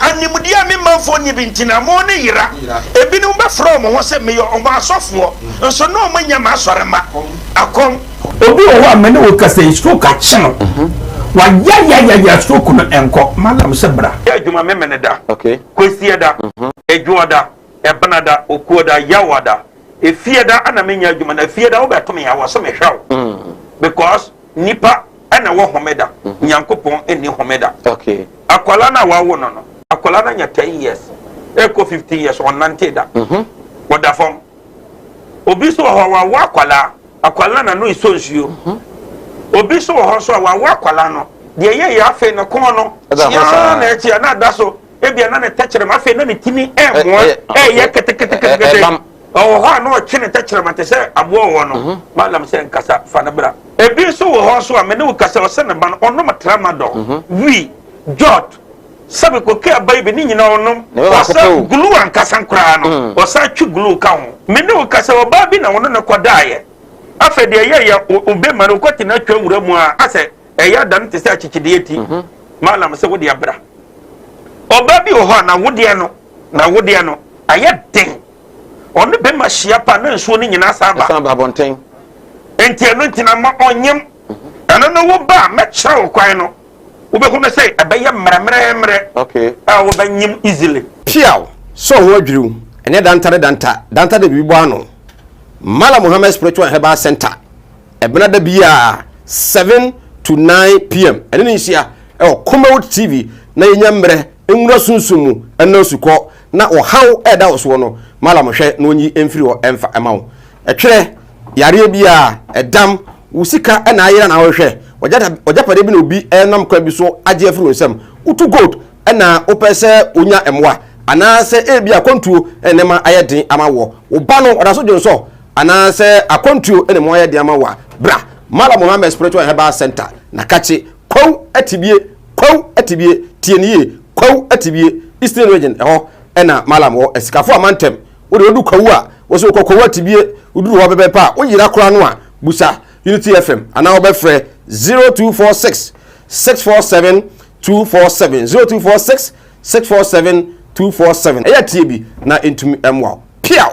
animudia me manfo ni bintina mo ne yira ebinim be from ho se me yo ma asofo nso no mo nya ma asorema akom obi o wa me ne wo kasa stroke a cheno wa ya stroke no enko malam se bra adwuma me ne da okay kwesi da edwoda ebanada okuoda yawada efieda ana menya adwuma na efieda wo beto me yawo so me hwaw because nipa ana wo homeda nyankopon eni homeda okay akwala na wa wo no akwala na nya 10 years eko 15 years on nanteda woda fom obi so wa akwala na no isonsuo obi so ho so wa akwala no de ye ya afe no kon no ya na echi na da so ebia na ne tachere ma afe na ne timi mo ye kete oh ha no chine tachere ma te se abo wo no malam se nkasa fa na bra ebi so wo ho so a me ne wo kasa o se ne ba no ono matrama do wi jot sabe ko ke baby ni nyina onom wasa glue ankasa nkra no wasa twi glue ka ho me ne wo kasa o ba bi na wono ne kodaaye afa de ye obe ma no kwati na twa wura mu a ase eya dan te se achichide eti malam se wo de abra oba bi o ho na wo de no aye den onu be ma hia pa na nsuo ni nyina saba bonten enti eno ntina ma onyem eno no wo ba me kyerɛ kwan no wo be hu na say abɛyɛ mremremre okay wo ba nyim easily piaw so ho adwiru ene danta de bibo ano Mala Muhammad Spiritual Herbal Center ebena da bia 7 to 9 p.m. ene ni hia Kumawood TV na yenyamre enwura sunsumu ena sukọ na ohaw eda oso no Mala mohwe na onyi emfiri ho emfa emawo etwere yare bia edam usika ena ayira na wohwe ojapade bi na obi enam kwa bi so age afiri onsam utu gold ena opese onya emwa anase ebi akontuo enema ayedin amawo oba no odaso jonso anase akontuo enema ayedin amawa bra Mala Muhammad Spiritual Herbal Center na kachi kwa atibie tienie kwa atibie Eastern Region eho ena Mala mo esikafo amantem wo de odu kwawu a wo so kwawu atibie uduru ho bebe pa wo yira kora no a busa Unity FM ana wo be frɛ 0246 647 247 0246 647 247 eya tiebi na entumi emwa piaw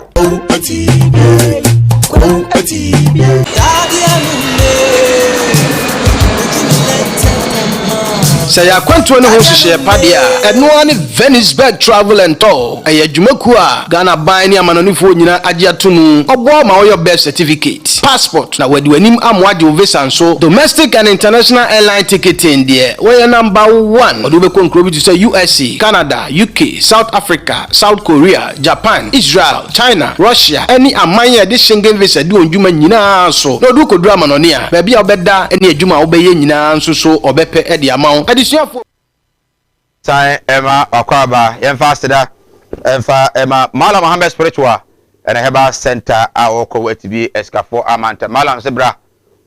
Say ya kwanto ne ho hyehyɛ pade a ɛno ani Venisberg Travel and Tour ɛyɛ adwumaku a Ghana ban ne amanonifo nyina agye ato mu ɔbɔ ma wɔyɛ birth certificate passport na wadi wanim amwade visa nso domestic and international airline ticketing deɛ wɔyɛ number 1 ɔdo be kon krobi to say USA Canada UK South Africa South Korea Japan Israel China Russia any amanye de Schengen visa di ondwuma nyina so na ɔdo kodura amanoni a baabi a ɔbɛda ne adwuma a ɔbɛyɛ nyina nso so ɔbɛpɛ de amount Sai Emma Akwaba Yemfasida Emma Mala Muhammad Spiritual and Herbal Center our Kumawood Escafo Amanta Malam Sebra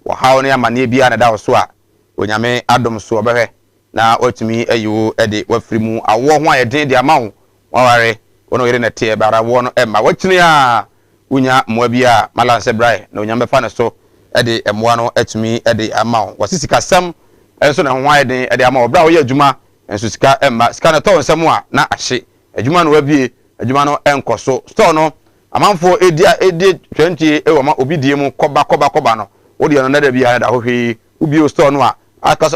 wa hawne amane bia na da so a onyame adom so obehwe na otumi ayu ede wafiri mu awo ho ayeden de amawo waware wono yere na tie bara wo no emma wachini a unya moa bia Malam Sebra na onyame fa ne so ede emoa no atumi ede amawo wasisika sam enso na ho ayeden ede amawo bra wo ye adwuma enso sika emma sika na to nsem a na ahye adwuma no wabie adwuma no enkoso store no amanfo edi 20 ewo ma obidie mu koba no wodi no na da bia da hohwe ubio store no a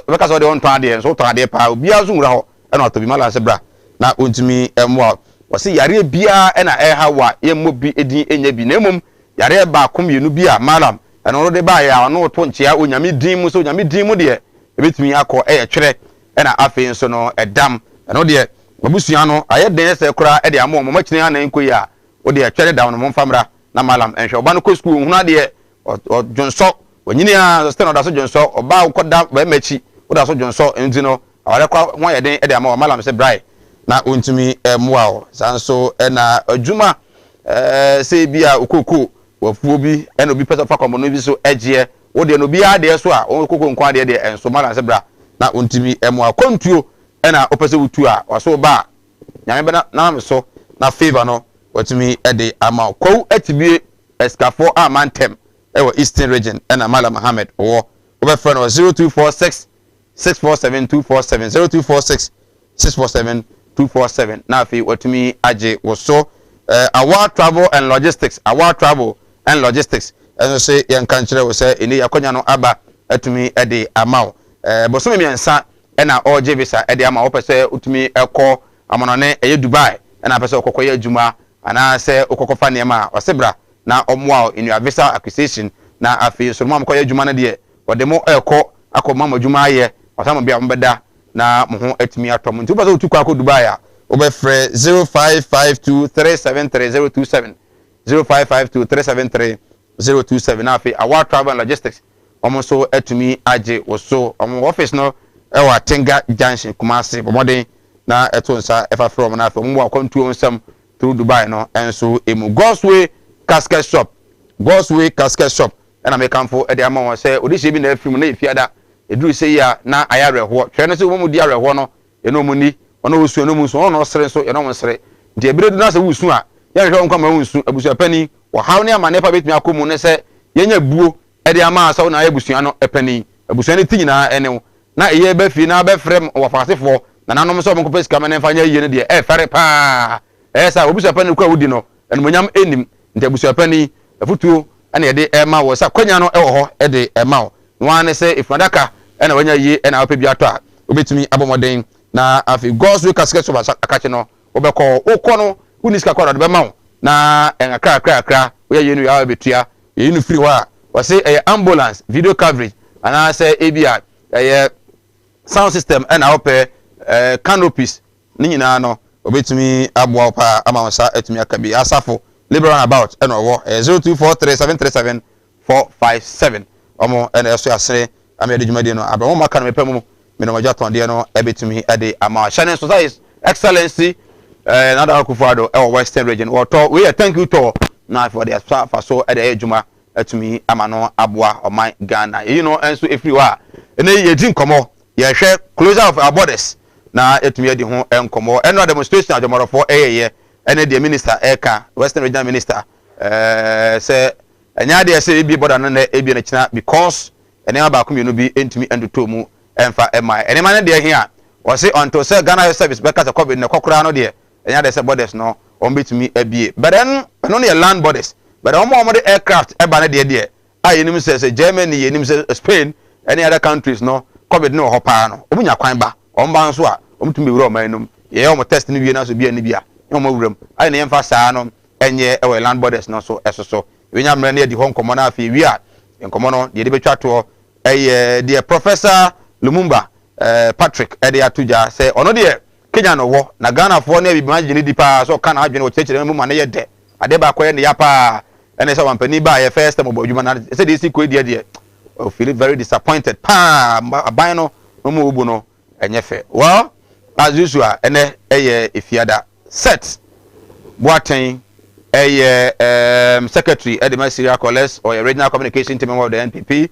beka so de on twan de so twan de pa obi azunwura ho na otobi Malam Sebra na ontumi emwa wase yare bia na hawa yemmo bi edi enya bi na emom yare ba kom yenu bi a malam eno de ba ya no to nchia onyame din mu so onyame din mu de ebetumi akọ twere na afi nso no edam eno de babusua no ayeden se kura de amo mo makini anan koyi a wo de twere down mo mfamra na malam enhwe oba no ko school huna de jonso wanyini a stand da so jonso oba ukoda ba machi wo da so jonso enti no awale kwa ho ayeden de amo Malam Sebra na ontumi moa o sanso na adwuma say bi a okoko wafuo bi ene obi pesa fa komo no bi so egie wo de no bi ade so a okoko nko ade de enso mala se bra na ontimi emu akontuo ena opese wutu a waso ba nyame be na so na favor no watimi ede ama ko atibie escafo amantem ewo Eastern region ena Mala Mohammed wo obe friend 0246 647 247 0246 647 247 na afi watimi age wo so our travel and logistics and say yan kan kire wo say eni yakonya no aba atumi ede amaw boso miensa ena oje visa ede amaw pese utumi ekọ amonone eye Dubai ena pese okokọ ye adwuma ana se okokọ fa niema osebra na omwa in your visa acquisition na afi so mo ye adwuma na de ode mo ekọ akọ mo adwuma ye osamo bia mbeda na mo ho atumi atom nti pese otukọ akọ Dubai a obefre 0552373027 0552373027 na afi our travel and logistics omonso atumi age woso omon office no ewa Tenga Junction Kumasi bomodin na etonsa efa from na afi omwa kontu onsam through Dubai no enso emu Godsway casket shop and make amfo e de ama won say odi shebi na afim na ifiada eduru sei ya na ayare ho hwe no se wo mu di are ho no eno mu ni ono wusu eno mu so ono sere so eno mu sere de ebredu na se wusu a ya hwe onka ma wusu abusu pani wo haw ne ama ne pa betumi akomu ne se yenya buo e de ama asaw na abusu ano epani abusu ne tinyina ene na eye ba fi na ba frem wo fasefo na nanom so mo kopesi kama ne fanya yie ne de e fere pa sa obusu pani kwa wudi no eno monyam enim nte abusu pani afutuo ene ye de ema wo sa kwanya no e wo ho e de ema wo no ne se ifadaka ene wanya yie ene ape biato a obetumi abomoden na afi Godsway casket shop akache no obekọ ukọ no uniska kwara de be ma na en akra we ye nu ya betua ye nu free wa we say ambulance video coverage ana say ebia sound system and ope canopies ni nyina no obetumi aboa pa ama wasa etumi akabi asafo liberal about and owo 0243737457 omo en eso asere amede djumade no abamo maka no mepemu me no majaton de no ebetumi ade ama channel society excellency nada akufado Western region or we thank you to na for the for so ade adwuma atumi ama no aboa oman Ghana you know enso efriwa ene ye din komo ye hwe closure of our borders na etumi ade ho enkomo eno demonstration ajomorofo eyeye ene the minister eka Western regional minister say enya de say ebi border no na ebi na china because ene aba ko mienu bi entumi endoto mu emfa emi ene man de here o say until say Ghana Health Service because of COVID na kokora no de enya de say borders no on betumi abie but then no na land borders but omo the aircraft eba na de ayenim say Germany yenim say Spain any other countries no COVID no hopa no omunya kwan ba omba nso a omtumi wura omanum ye omo test ni wie na so bia ni bia omo wuram aye na emfa saa no enye ewe land borders no so esoso wenya mra na di hon komo na afi wi a enkomo no de betwa to the Professor Lumumba Patrick ede atuja say ono de Kenya no wo na Ghana fo na bi magine di pa so kana adwene wo chechire mu ma na ye de ade ba ko ye ne ya pa ene so wampani ba ye first time obodwuma na say dey see ko de o feel very disappointed pa aban no mo obu no enye fe well as usual ene efiada set Boateng secretary at the Ministerial College or regional communication team member of the NPP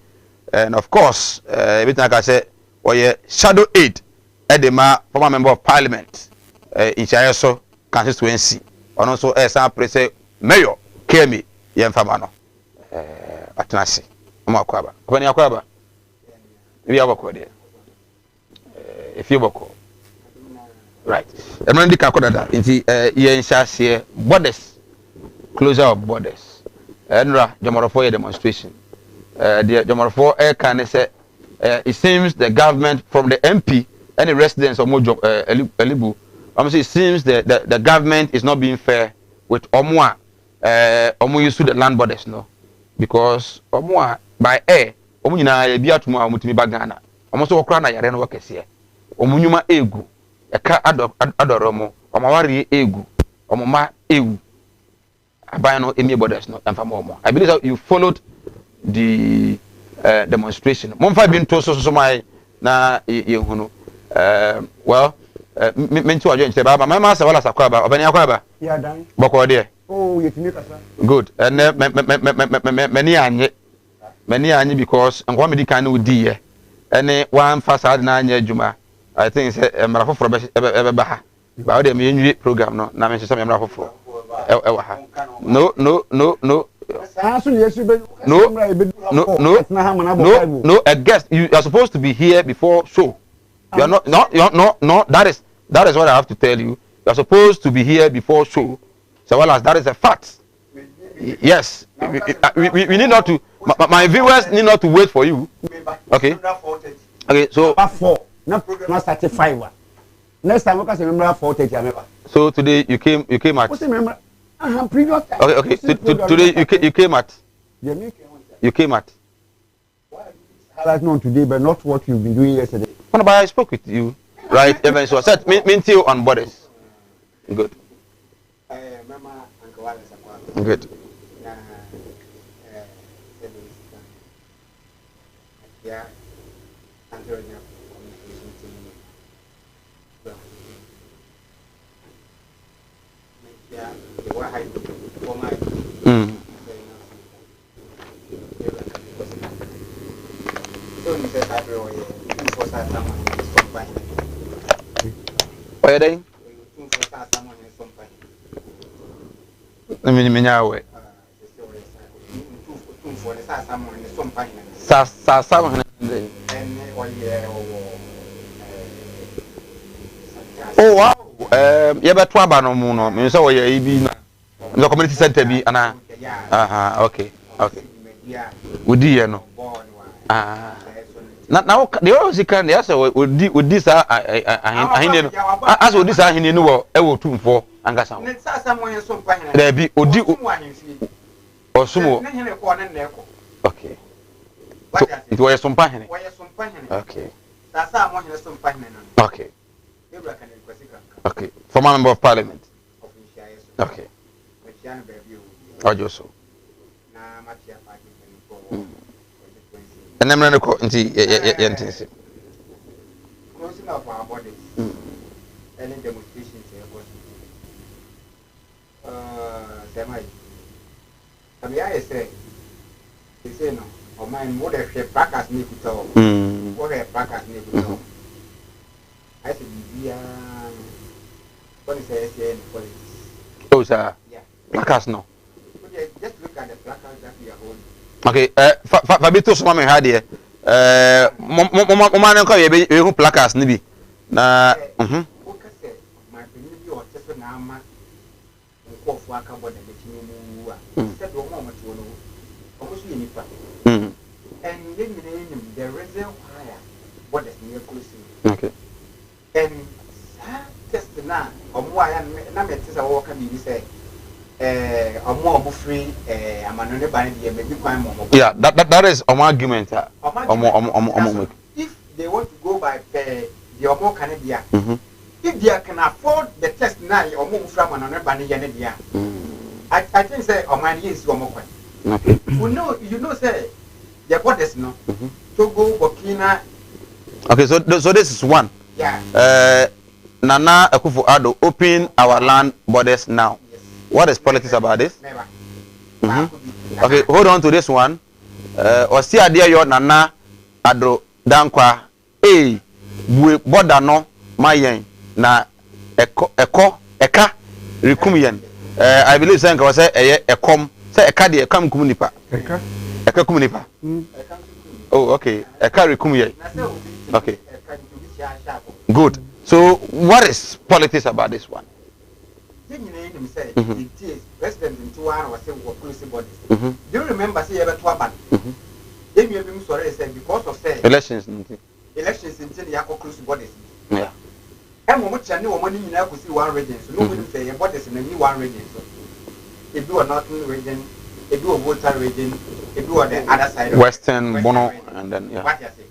and of course everything like I said or shadow aid at the former member of parliament in Chayaso constituency and also some president mayor Kemi Yemfamano Atanasi Omakwaba Kwani Akwaba if you have if you boko right and when the kakoda inti ye borders closure of borders enra jomorofo demonstration the jomorofo can say it seems the government from the MP and the residents of Mojo Elibu it seems the government is not being fair with Omwa use the land borders no because Omwa by air omu nyina ya bia tuma omutimi bagana omo so okra na yare no wakese omunyuma egu eka adoromo omawari egu omoma ewu abano emi borders no emfa mo I believe that you followed the demonstration momfa bi nto so mai na yehunu well menti wajo nche baba mama sa wala sakwa ba obani akwa ba ya dan boko de Oh, you can sir. Good. And many anye because and one medical no die. And one facade na anye juma. I think say mrafo for ebebaha. Ba o me program no na me say mrafo for. No. No, a guest. You are supposed to be here before show. You are not. No. That is what I have to tell you. You are supposed to be here before show. So well as that is a fact. Yes. We need not to. My viewers need not to wait for you. Okay. Okay. So. 4. Not 35. Next time, I remember 4:30. So today you came at. What's the remember? Previous time. Okay. Today you came at. You came at. Highlight not today, but not what you've been doing yesterday. But I spoke with you, right? Even so, I said, Mintio on borders. Good. Good. Where are they? Minyawe. Oh wow. You better twaba no mu no. Me say we e bi na. The community center bi ana. Okay. Udi ye no. Na the always can dey say odi sa ahine no. As odi sa ahine no wo e wo tumfo angasa. There be odi osumo. Okay. So it was some pahine. Okay. Okay. Okay. Former member of parliament. Okay. Ojo so. And I'm not going to closing up our bodies. Any demonstrations here, Semai. I mean, I say, they say no. Or mine, what if she back as me to tell? What if back as me to tell? I said, what is the politics? Oh, sir. Yeah. Placards no. Just look at the placards that we are holding. Okay, Fabito Swami had here. Mama nko ye hu placards ni bi. Na my baby or just na ma nko fu aka boda de chinu mu a. Said wo mo to no. Almost you nipa. And the reason why boda ni close. Okay. And test na omo aya na me tesa wo ka bi say yeah, that is an argument. If they want to go by the Omo Canada, if they can afford the test now, Omo from another Banyan, I think say Oman is Omo. You know, say the borders no Togo, Burkina. Okay, so this is one. Yeah. Nana Akufo-Addo open our land borders now. What is politics about this? Never. Okay, hold on to this one. Osi adia yo Nana Addo Dankwa. Border no mayen na eka rekum. I believe say nka say ekom say eka de ekam kum nipa. Eka kum nipa. Oh, okay. Eka rekum yen. Okay. Good. So what is politics about this one? Say it is president in 2 hours say we close bodies. Do you remember say ever 2 ban? Then you be sorry say because of say elections until you close bodies. Yeah. And we chani we money nyina go see one region. So nobody say your bodies in any one region. So if you are northern region, if you are water region, if you are the other side western Bono and then yeah. What you say.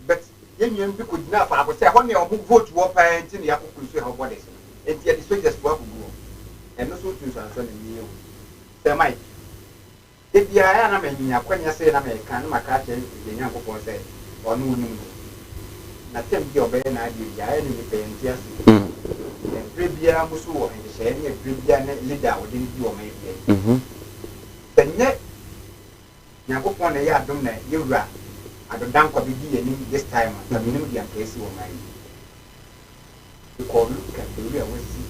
But then you be could not I would say when you vote war until you close your bodies. And the soldiers work go. And no so to answer me. Say Mike. If you are an American, when you say American, my catch the young people say, or no, nothing your brain idea, enemy paying tears. And biara musu wo nhye ne bibia ne leader wo de bi wo mai bia benye nyakopon na ya adom na yewura adodan kwa bi ye nim this time na minim dia kesi wo mai ko lu ka de we si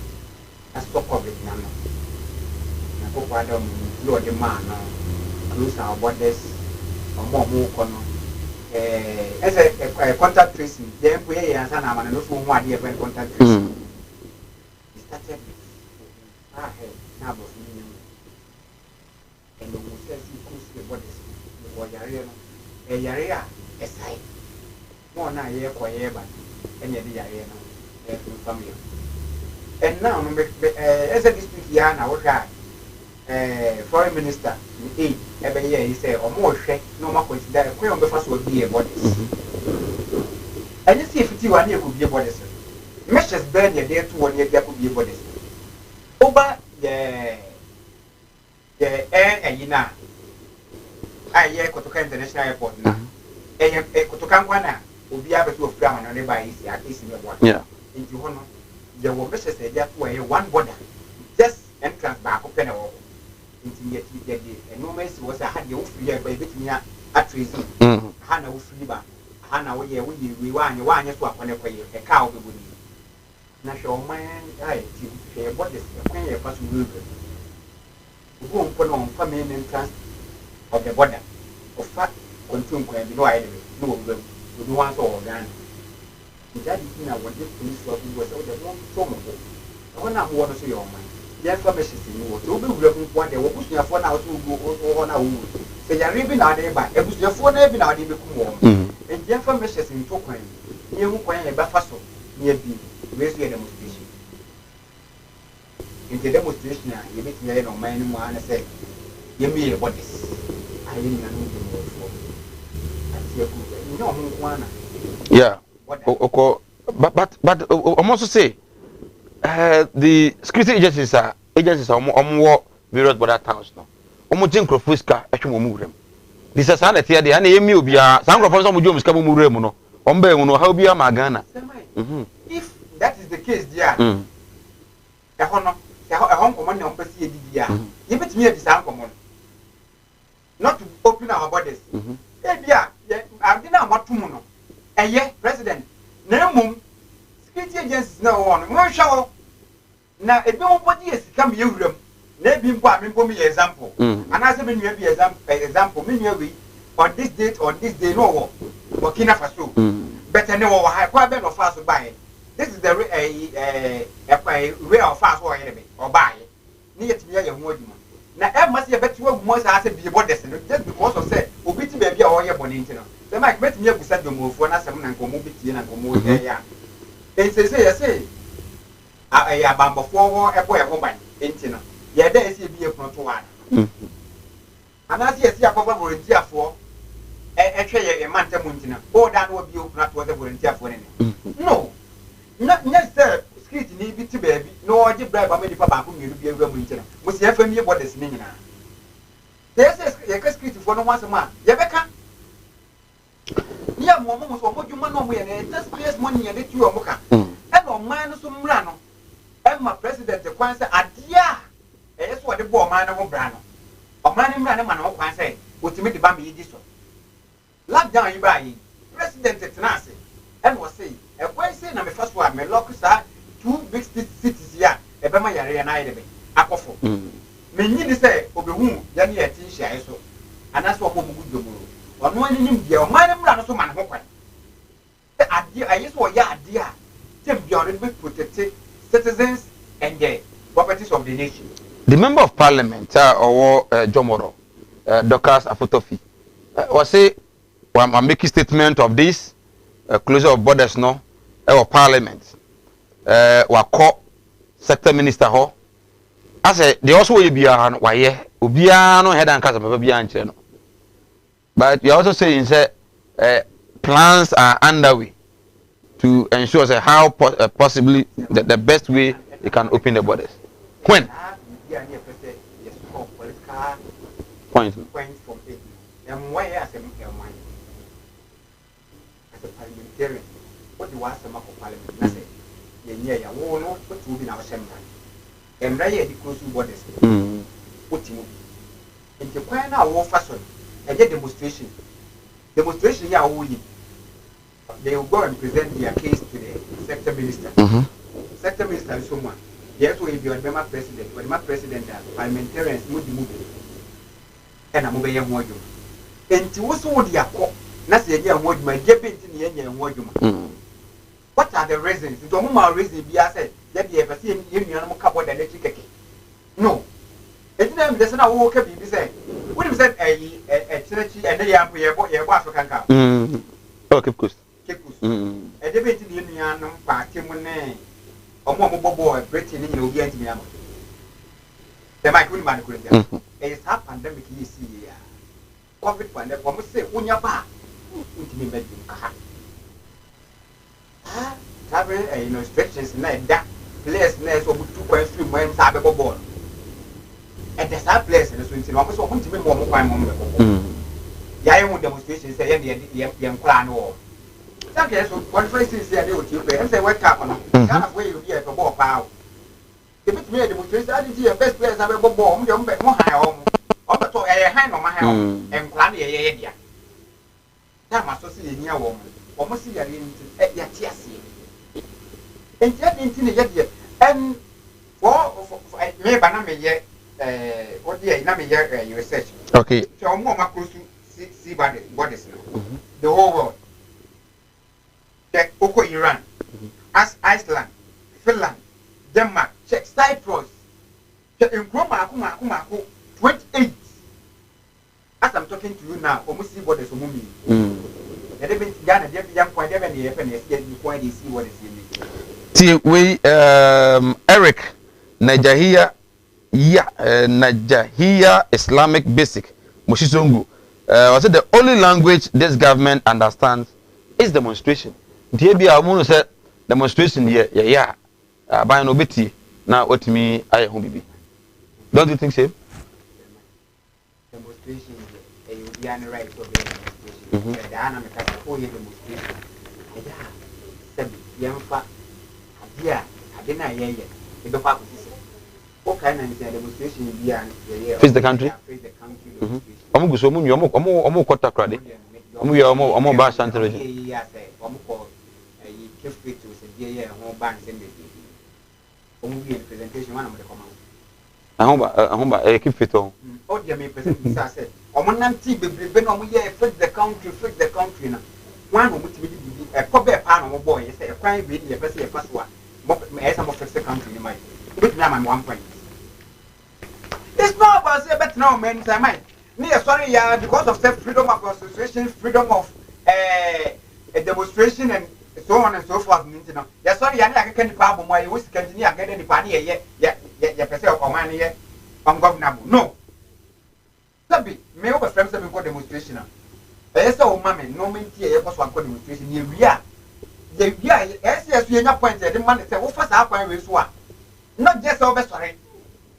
aso covid na no nyakopon adam lo de ma no close our borders omo kono as a contact tracing then we answer na man no so ho ade e contact tracing started now but and the most the bodies the yare no e yare a esai mo na ye koye ba enye de yare no e family and now no as a district ya na wo ga foreign minister e be ye say o mo hwe no ma consider ko yon be fa so bi e bodies and you see if you want e ko bi e bodies meshes burn ye there to one ye ko bi e bodies over the yina aye Kotoka International Airport na Kotoka nkwana obi abeto ofura ma no ne ba isi akisi me bo yeah nti ho no ye wo meshes e dia to ye one border just entrance back up na wo nti ye ti ye no mesi wo sa ha de ofuri ye ba betimi a trace ha na ofuri ba ha na wo ye wi wanye so akwane koye e ka wo bebuni na show man ai ti ye bodies kwen ye pass road go on put on family entrance of the border of fact control kwen bi no ai no wo do wan so organ that is na what this police was the one from go na mo no so your man ya information ni wo to be wura kun kwa de wo busuafo na wo go na wo se ya rebi na de ba e busuafo na bi na de be kum wo and the information in to kwen ni hu kwen e ba fa so ni bi we so demonstration in the demonstration you be here no man mo ana say you me bodies I ni na no de mo fo ati ku ni o hu kwa na yeah but almost say the security agencies are almost various border towns no almost jinkrofusca etwe mo wurem this is an etiade and yemi obia san krofo so mo jom ska mo wurem no omba enu no how bia ma Ghana if that is the case there e hono e hon komo ne ompesi edi bia ye betimi edi san komo not to open our borders e bia ade na amatum no eye president na mum security agencies na wo no mo hwa na ebi mo body esika me ewuram na ebi mpo a me mpo me example anase me nua bi example me nua we on this day no wo Burkina Faso better ne wo ha kwa be no fa so buy this is the way of fast wo here be or buy ni yetimi ya hu aduma na e must ye betu agu sa ase bi borders no just because of say obi ti be bia wo ye bone ntino the mike betimi agusa domofo na sem na nkomo bitie na nkomo ya say ya bambofo ho ebo e ho ban ntino ye da ese bi e kuno to wa anasi esi akova volunteer fo hwe ye manta mu ntina o da no bi o kuno to the volunteer fo ne no nya say script ni bi ti baby no oje bribe amedi pa ba ko miru bi ewura mu ntina mo se afam ye borders ni nyina ye ka script fo no wasema ye beka ya mo so mo djuma no mo ye ne test place money ye de tu o mo ka e no man so mra no e ma president kwan se adia e so de bo man no bra no o man ni mra ne ma no kwan se otimi de ba me yi so lockdown yi ba yi president tenase e no say e kwan se na me fa so a me lock sa two big cities ya e be ma yare na ide be akofo me nyi ni se obehu ya ne ya tin hia so anaso o mo gudo mo ono ani nim dia o man mra no so man ho kwan ade ayeso ya ade a tem bia on be protect citizens and the properties of the nation. The member of parliament or Jomoro Dokas Afotofi was say I'm making statement of this closure of borders no or parliament wa call sector minister ho I say they also will be why yeah obia no head and cast of bia nche no but you also saying say plans are underway to ensure say how possibly the best way they can open the borders. When? Point from it. And why as a parliamentarian, what do you want to make of parliament? I say, you near ya wo no what will be now shemra emra ye di close borders what you in the kwan na wo fashion a demonstration ya wo yi they will go and present their case to the sector minister sector minister is someone yes we be on the president when my president parliamentarians mo di move and am be yam wojo enti wo so wo di akọ na se ye ho adwuma je benti ne ye ho adwuma what are the reasons do mo ma reason bi ase ye de e pese ye nuan mo ka boda na chi keke no enti na me se na wo ka bibi se wo dim se chirachi ene ya ampo ye bo African ka okay coast e de benti ne nuan no pa ti mo ne omo bobo Britain ni obi anti me am the mic will man kure dem is ha pandemic yi see ya covid pandemic omo say unya ba untimi medum ka travel restrictions na da place na so butu kwa free mo em sa be bobo and the sa place na so ntimi omo so untimi mo kwan mo be bobo ya yin demonstration say ye nkla na wo okay so conference is here dey o ti pe em say wake up no kind of way you be e bobo pa o if it me demonstration I did your best place na be bobo mo be mo han o be to e han no ma han o nkla na ye dia ta ma so si ye nia wo mo si yare nti ya ti ase enti ya nti ne ye dia en for me ba na me ye o dia na me ye research okay so mo ma close see bodies no the whole world Oko Iran, Iceland, Finland, Denmark, Czech, Cyprus. In Kroma, 28. As I'm talking to you now, almost see what is a movie. They haven't done a young point, they haven't before they see what is in it. See, we, Eric, Najahia Islamic Basic, Moshizungu. Was it the only language this government understands is demonstration? Ntie bia amu say demonstration ye aban no beti na otimi aye ho bibi. Don't you think so? Demonstration you be an right for demonstration. Da na me ka ko ye demonstration. Da sabi yemfa adia adena ye e do fa ko sise. O kai na ntia demonstration bia ye face the country. Omu guso mu omu kwata krade. Omu ye omu ba Ashanti region. Fit to say yeah home ban send it omu bi presentation one of the command ahomba keep fit on o dia me present bisa say omo nanti bebrebe na omu ye fit the country na one omu ti bi e ko be pa na omu boy say e kwan be ye pese ye faso a mo e say mo fix the country ni mai bit na am 1 point it's not about say bet now men say mai me sorry ya because of self freedom of association freedom of a demonstration and so on and so forth. That's why you are not going to problem why you wish to continue getting the party. Yeah, person of command here, ungovernable. No, Sabi, me over friends have been demonstration. There's no mammy, no man here was one demonstration. Here we are. Yes, we are not pointed. The man said, "Oh, first, I'll find with one." Not just over sorry.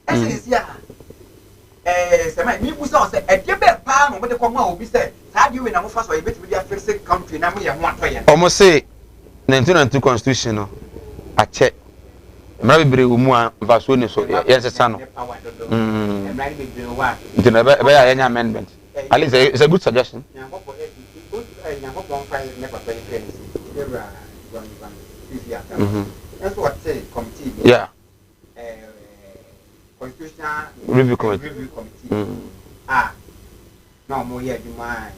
Yes, yeah. Me was also a dear pound with the command will be said. How do you know first or a bit with your fixed country? Now we are one way. Almost say 1992 constitution no a check mra bebre umu a vaso ni so yes sano the be ya amendment at least it's a good suggestion that's what say committee yeah constitutional review committee no more here do my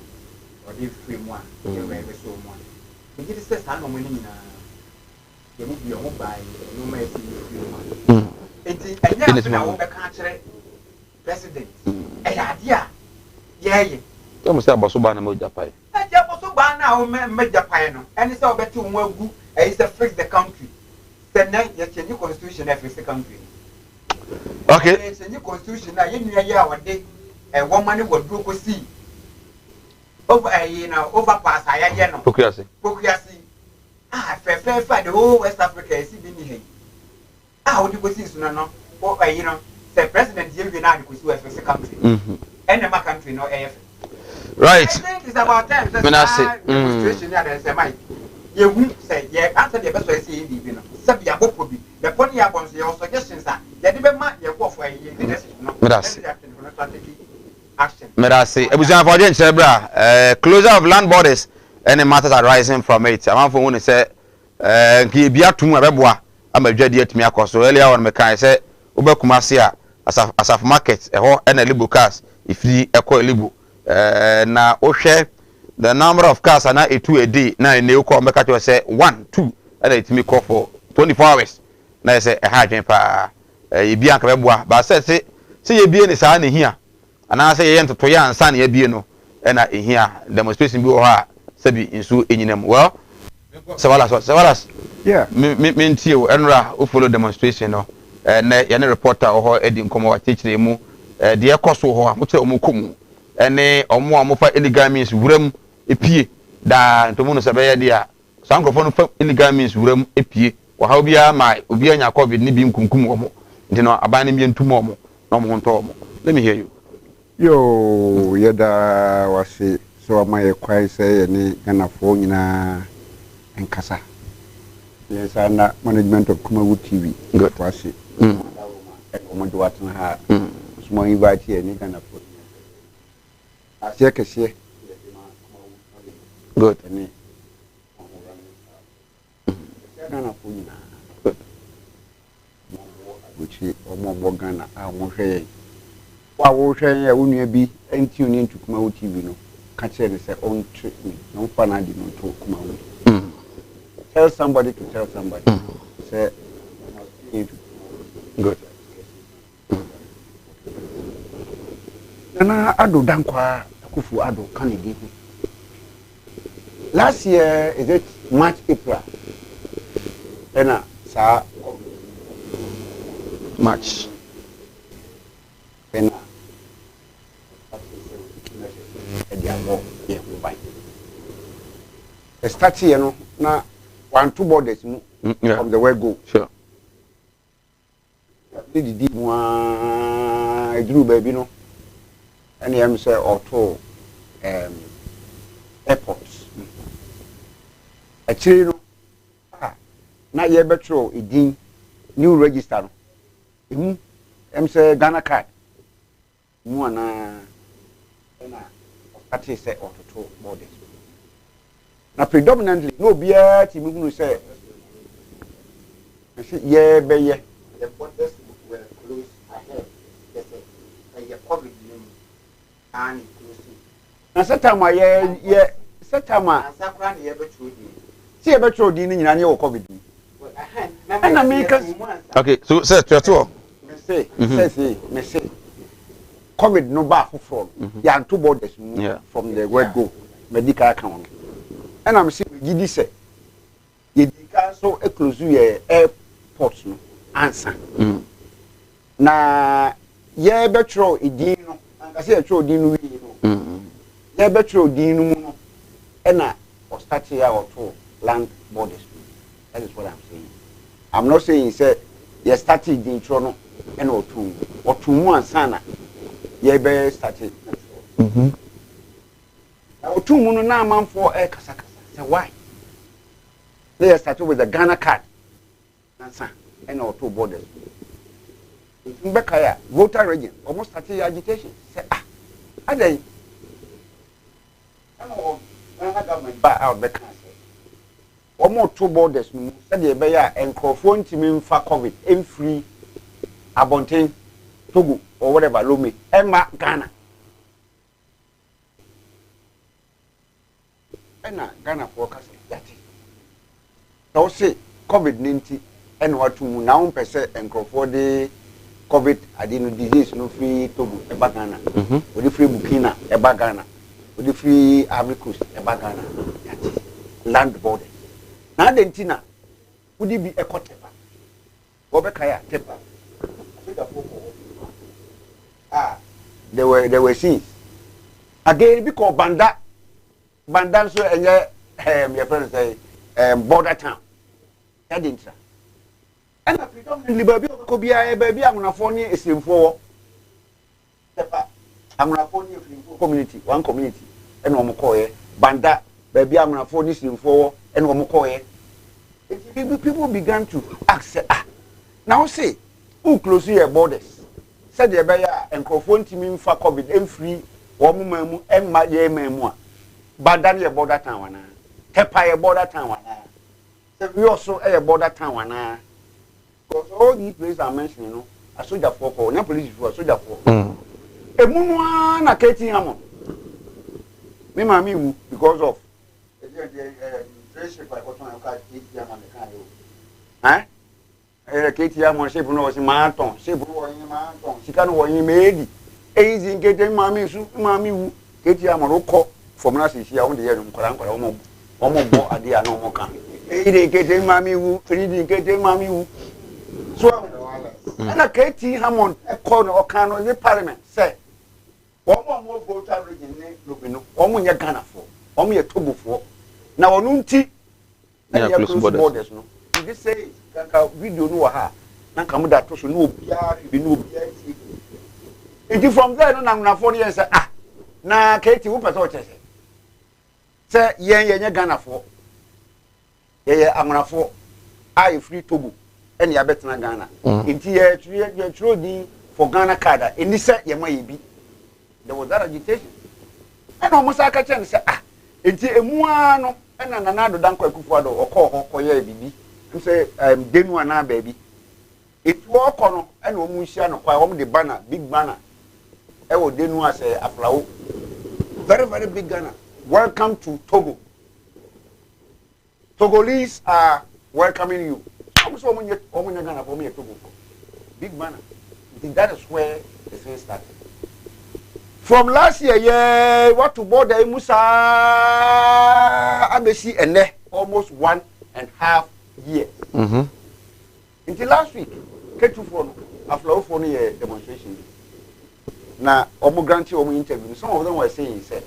or the free one the way so one it says I know money na you will be on by no more free one it now we can president idea yeah almost about so ban na mo japai so ban na o me japai no and say obeti won agu is to fix the country the night you change constitution and fix the country okay change constitution na yen ya ya wode one money would do ko see over overpass I no Pokuasi fair the whole West Africa is been here how do you see no the president here now to see a country and the country no AF right I think it's about time demonstration there is a mic You say, yeah, answer the best way to say, you know, Sabia Bopobi, the pony upon your suggestions are, you didn't mind your work for a year. Merasi. Ebusian for Jen Chebra, closure of land borders, any matters arising from it. I'm for one say, Gibia to Mabua, I'm a dread yet me across earlier on Mekai say, Uber Kumasia, as of market, a whole and a libu cars, if the echo libu. Na Oshe, the number of cars are not a 2 a day. Now in New Call Mekato say 1, 2, and it me call for 24 hours. Now I say a hard jump, Bianca Webwa, but I say you be in the sun here. And I say, to Toya and Sunny Abiano, and I hear demonstration be or Sabi in Su in well. Savalas, yeah, mean to you, Enra, who follow demonstration, and any reporter or Eddie Como teach them, dear Cosso, Mutu Mukumu, and they or more Mofa illegal means room a pie, da to Mono Sabaya dear. Some of illegal means room a pie, or how be my Ubiana COVID Nibim Kumkumo, you know, abandoning tomorrow, no more. Let me hear you. Yo, yada wasi so my kwai say ni Ghana phone na enkasa. Yes, na management of Kumawood TV. Good. Wasi. Omo do wat na ha. Small invite here ni Ghana phone. Asia kese. Good. Ni. Ghana phone na. Good. Which omo Ghana a mo hwe wa hwehwe ya wonu bi enti oni ntu Kumawood TV no ka chere say on treat me no fa na di no to Kumawood. Tell somebody to tell somebody. Say good. Nana ado dankwa akufu ado Kennedy. Last year is it March April. Ena sa March. Ena the start here no na 1-2 borders from the word go. Sure. Did one edru baby no. And am say auto airports. Actually no. Na ye betro edin new register no. Am say Ghana card. Mu na that is auto borders. Now predominantly no beer to me who say yeah be The borders were closed ahead. They said the COVID and closing. na setama ye setama Asakra na yebe chodi. see ebe chodi ni nyina ne wo COVID ni na me ka Okay, so say to me say COVID no ba from ya 2 borders from the word go medical account and I'm say gidi say ye dika so e close ye airport no answer na ye betro edin no anka say betro edin no wi no ye betro edin no mu no e na o start here or to land borders. That is what I'm saying. I'm not saying say ye started edin tro no e na otu mu answer na ye be started na otu mu no na amanfo e kasa say why they started with the Ghana card answer and or 2 borders. In Bekaya, voter region, almost started agitation. Say, I government buy out Bekaya. Almost 2 borders, said the Bayer and Crawford team for COVID, in free, Abontain, Togo, or whatever, Lumi, Emma, Ghana. And Ghana forecast that. So say COVID-19. And what to now per se and for the COVID adeno disease no free Togo e bagana with the free Burkina e bagana with the free Ivory Coast e bagana land border na dentina would be a kotepa obekaya tepa they were seen again because banda so enye your friend say border town that dentina. And I predominantly baby could be a baby I'm gonna phone is in for I'm gonna phone you community, one community, and one call banda baby amna for this in for and wo mokoye people began to ask now say who close your borders said the beya enkrofo ntimi mfa covid emfree wo mamu emma ye mamu a badan ye border town wana tepa ye border town wana say we also a border town wana because all these places are mentioning no a soldier for call na police for soldier for emunu na keti hamon me mami wu because of KTM on shape no was marathon, shape marathon, she can't want you made. Easy in getting mammy, mammy, KTM on call from us. She on the air, almost more at the no more can. Eating getting mammy, reading getting mammy. So, and a KT Hammond, a corner or can of the parliament, say, one more vote average in looking, one more Ghana for, only a tubu for. Now, on tea, and close borders. No, this say, video no ha, na come that to no be no be. From there, no, na 4 years, na Katie Whooper thought, say, yeah, Ghana for, yeah, I'm gonna for, I free tubu, and ya better Ghana. In here, true for Ghana card, in this set, you may be. There was that agitation. And almost I can say, it's a muano. And another danko kufuado or call her baby. You say, Denu na baby. It walk on and Omushiano, quite the banner, big banner. Ewo Denu as a flower. Very, very big banner. Welcome to Togo. Togolese are welcoming you. I'm so many Gana for me at Togo. Big banner. That is where the thing started. From last year, yeah, what to border Musa Abesi and almost 1.5 years. Until last week, Ketu for a flow for a demonstration. Now, Omo Granty Omo interview, some of them were saying, said,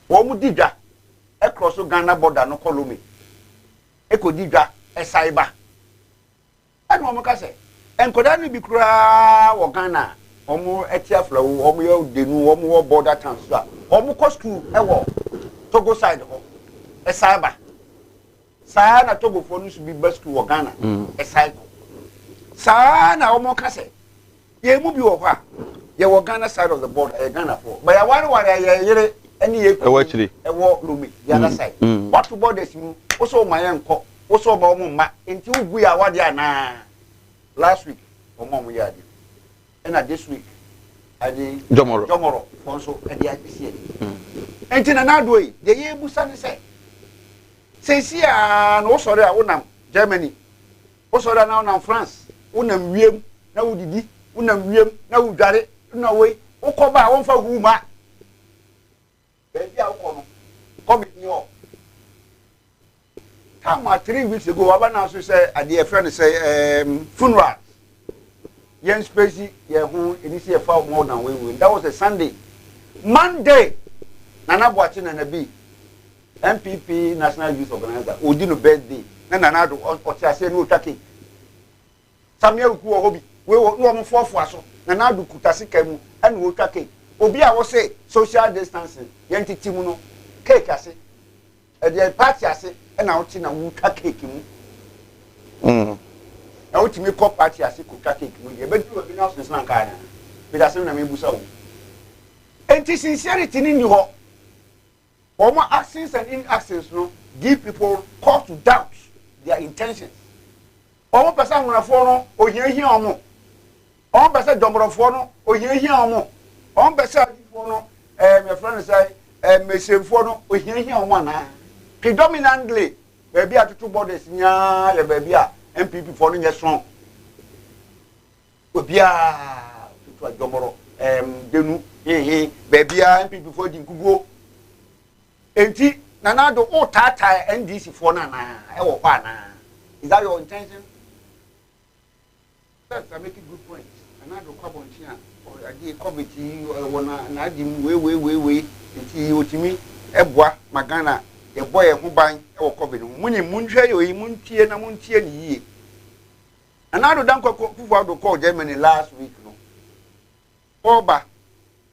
Omo Dida, across Ghana border, no Columbia. Eko Dida, a cyber. And Omo say, and could only be cry or Ghana. Omo etia flow omo yo denu omo border transfer omo ko school ewo Togo side ho e cyber sa na Togo for no be best school wo Ghana e cycle sa na omo ka se ye mu bi wo ho a ye wo Ghana side of the border e Ghana for but ya ware ye yere eni ye ewo actually ewo lumi the other side what borders mu wo so ma ye nko wo so ba omo ma enti ugu ya wade ana last week omo mo ya and this week, I did Jomoro, also at the IPC. And in another way, the year Busan say, see, and also there, Unam, Germany, also now France, Unam Wiem, now did Unam Wiem, now got it, no way, Okoba, one for Huma. Baby, I'll come with you. Come 3 weeks ago, I went out to say, a dear friend say, funeral. Yen Spacey, who initially found more than we win. That was a Sunday. Monday, Nana watching and a B. MPP National Youth Organizer, who did no birthday. Nana, what I say, no taking. Samuel who hobby, we were no more for us. Nana do Kutasikamu and will take. Obia was say social distancing. Yanti Timuno, cake, I say. At the party, I say, and out in a wood cake. Now to make up party as a cook cake, but you have been out since Lankana. But I said, I'm so. And the sincerity in you, all my actions and inactions, no, give people cause to doubt their intentions. All person on a phone, or hear here or more. All person Domber phone, or hear here or more. All person phone, my friend say, Monsieur Fono, or hear here on one. Predominantly, baby at 2 borders, yeah, baby. MPP following your strong. Obia to a Jomoro, Denu, baby, MPP for the Kugo. Enti, Nanado, oh, Tata, NDC for Nana, is that your intention? That's I make a good point. Nanado carbon chia, or I did committee, or one, and I didn't way, until you to me, Ebwa, Magana. A boy who buying or COVID, Munny Munche, or Muntie and Muntie and ye. Another Danko who called Germany last week. No, Oba,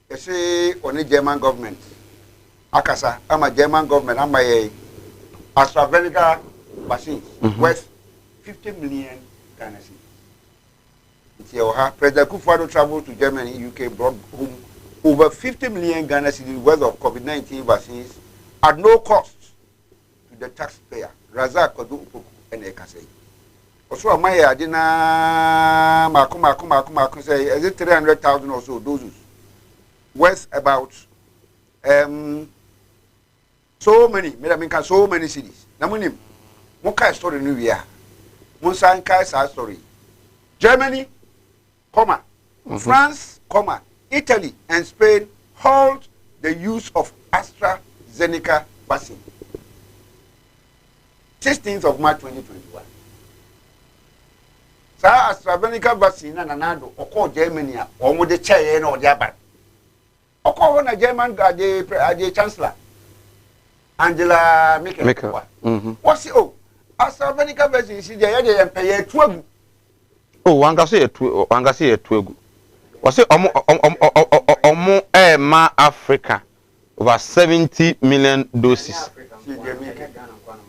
they say on the German government. akasa ama German government ama AstraZeneca vaccines worth 50 million Ghana cedis. President Kufuor traveled to Germany, UK, brought home over 50 million Ghana cedis worth of COVID-19 vaccines at no cost to the taxpayer. Razak Kodu Upoku and Ekase. Also, Amaya Adina Maku say, is it 300,000 or so doses worth about so many cities. Namunim, Moka story New Year. Monsan Kaisa story. Germany, France, Italy, and Spain halt the use of AstraZeneca vaccine. 16th of March 2021. Sa AstraZeneca vaccine na nanado oko Germany a omo de chair na odi aba. Oko na German the chancellor Angela Merkel. What's it? AstraZeneca vaccine si dey dey empeye tuagu. Oh, wanga say tuagu. What's it? Omo ma Africa over 70 million doses.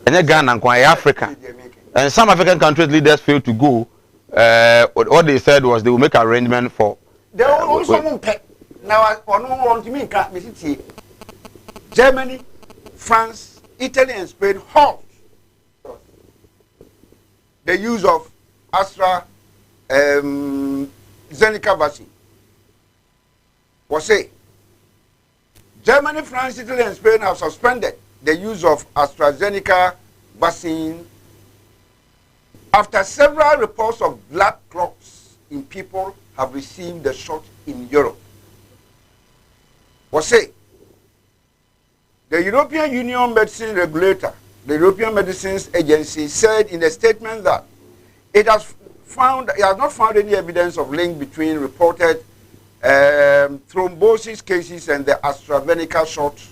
And Ghana and Africa. And some African countries leaders failed to go. What they said was they will make arrangement for. They also now want to make Germany, France, Italy, and Spain halt the use of AstraZeneca vaccine. Was say Germany, France, Italy, and Spain have suspended the use of AstraZeneca vaccine after several reports of blood clots in people have received the shot in Europe. Was say the European Union medicine regulator, the European Medicines Agency, said in a statement that it has not found any evidence of link between reported thrombosis cases and the AstraZeneca shots,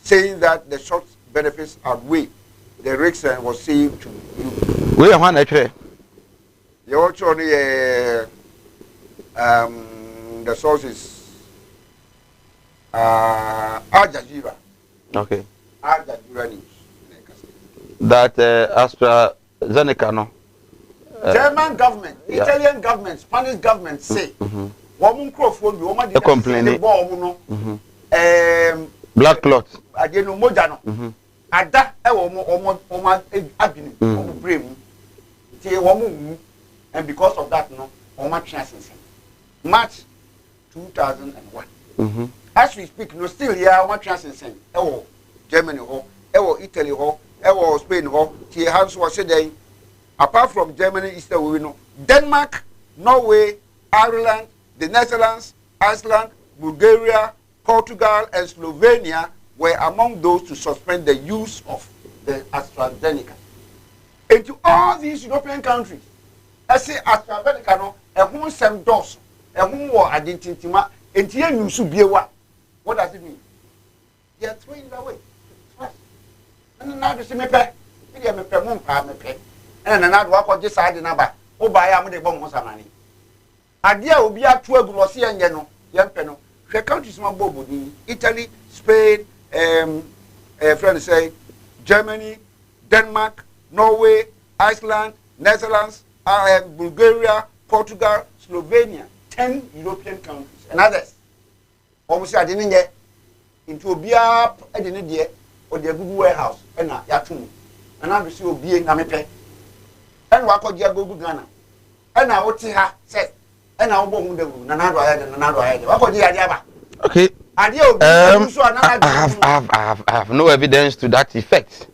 saying that the shots benefits outweigh the risks and was saved to you. We are one actually. You also the source is Al Jazeera. Okay. Al Jazeera News. That AstraZeneca no. German government, Italian government, Spanish government say woman microphone be woman dey complain blood clot adeno moja no ada e wo abini wo brain tie wo mu and because of that no wo since March 2001 as we speak no still here wo since e wo Germany ho e wo Italy ho e wo Spain ho tie hands was say apart from Germany, Easter we know Denmark, Norway, Ireland, the Netherlands, Iceland, Bulgaria, Portugal, and Slovenia were among those to suspend the use of the AstraZeneca. And to all these European countries, I say AstraZeneca no, a whole same dose, a whole war identity, and here you should be what? What does it mean? They are throwing it away. And now they say me pay, me pay. And another work on this side number. Oh, by am the bomb was a money. Idea will be at 12 glossy and yellow, young penno. The countries more bobo, Italy, Spain, friends say Germany, Denmark, Norway, Iceland, Netherlands, Bulgaria, Portugal, Slovenia, 10 European countries and others. Almost I didn't get into a beer, I didn't get or the Google warehouse and Yatum. And I will see a beer in Amepe. And what could you go to Ghana? And I would see her say, and I won't do another. What could you have? Okay. I have no evidence to that effect.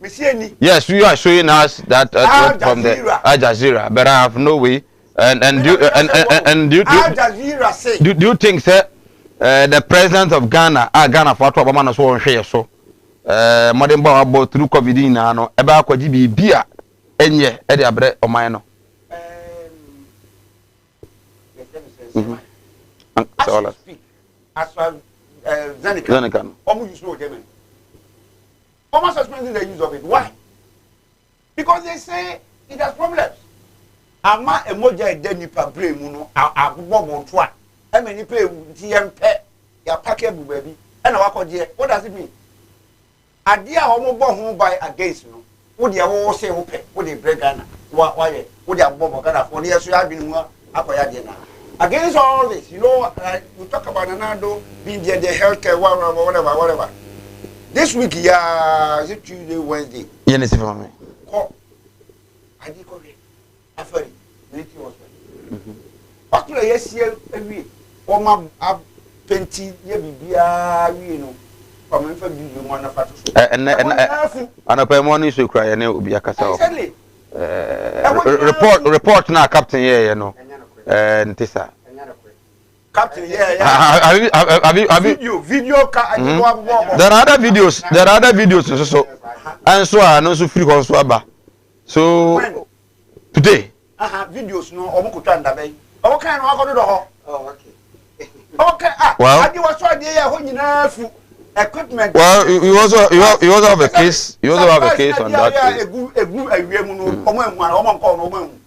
Yes, you are showing us that from the Al Jazeera, but I have no way. And do you think, sir, the president of Ghana, Ghana for Obama, so share so, modern about through COVID, no, about could be beer. Enye edi abre omayno Zeneca almost use no German almost suspending the use of it. Why? Because they say it has problems. Ama emoja idenipa brain mu no abubo montoa e many pay TM ya package baby and what does it mean? ade a omo bo ho by against no wo de wo say wo pe wo de bregana wa ye wo de abobo Ghana for the so adwin mu akoya de na against all this you know we talk about Ronaldo being there the healthcare whatever this week is it Tuesday Wednesday yes for me ko adi ko re afari military hospital actually yes here every oma 20 ye bibia wi no from fa video mo na fatu ana pa mo ni so kura ye ne obi akasa o report na captain ye no ntisa captain video there are other videos so and so no so free ko so aba so today videos no omo ko tanda bay omo kan no akodo do ho okay well, adi was so dey ho nyina fu equipment well you also have a case on that case egu awie mu no omo emu ara omo nko no omo emu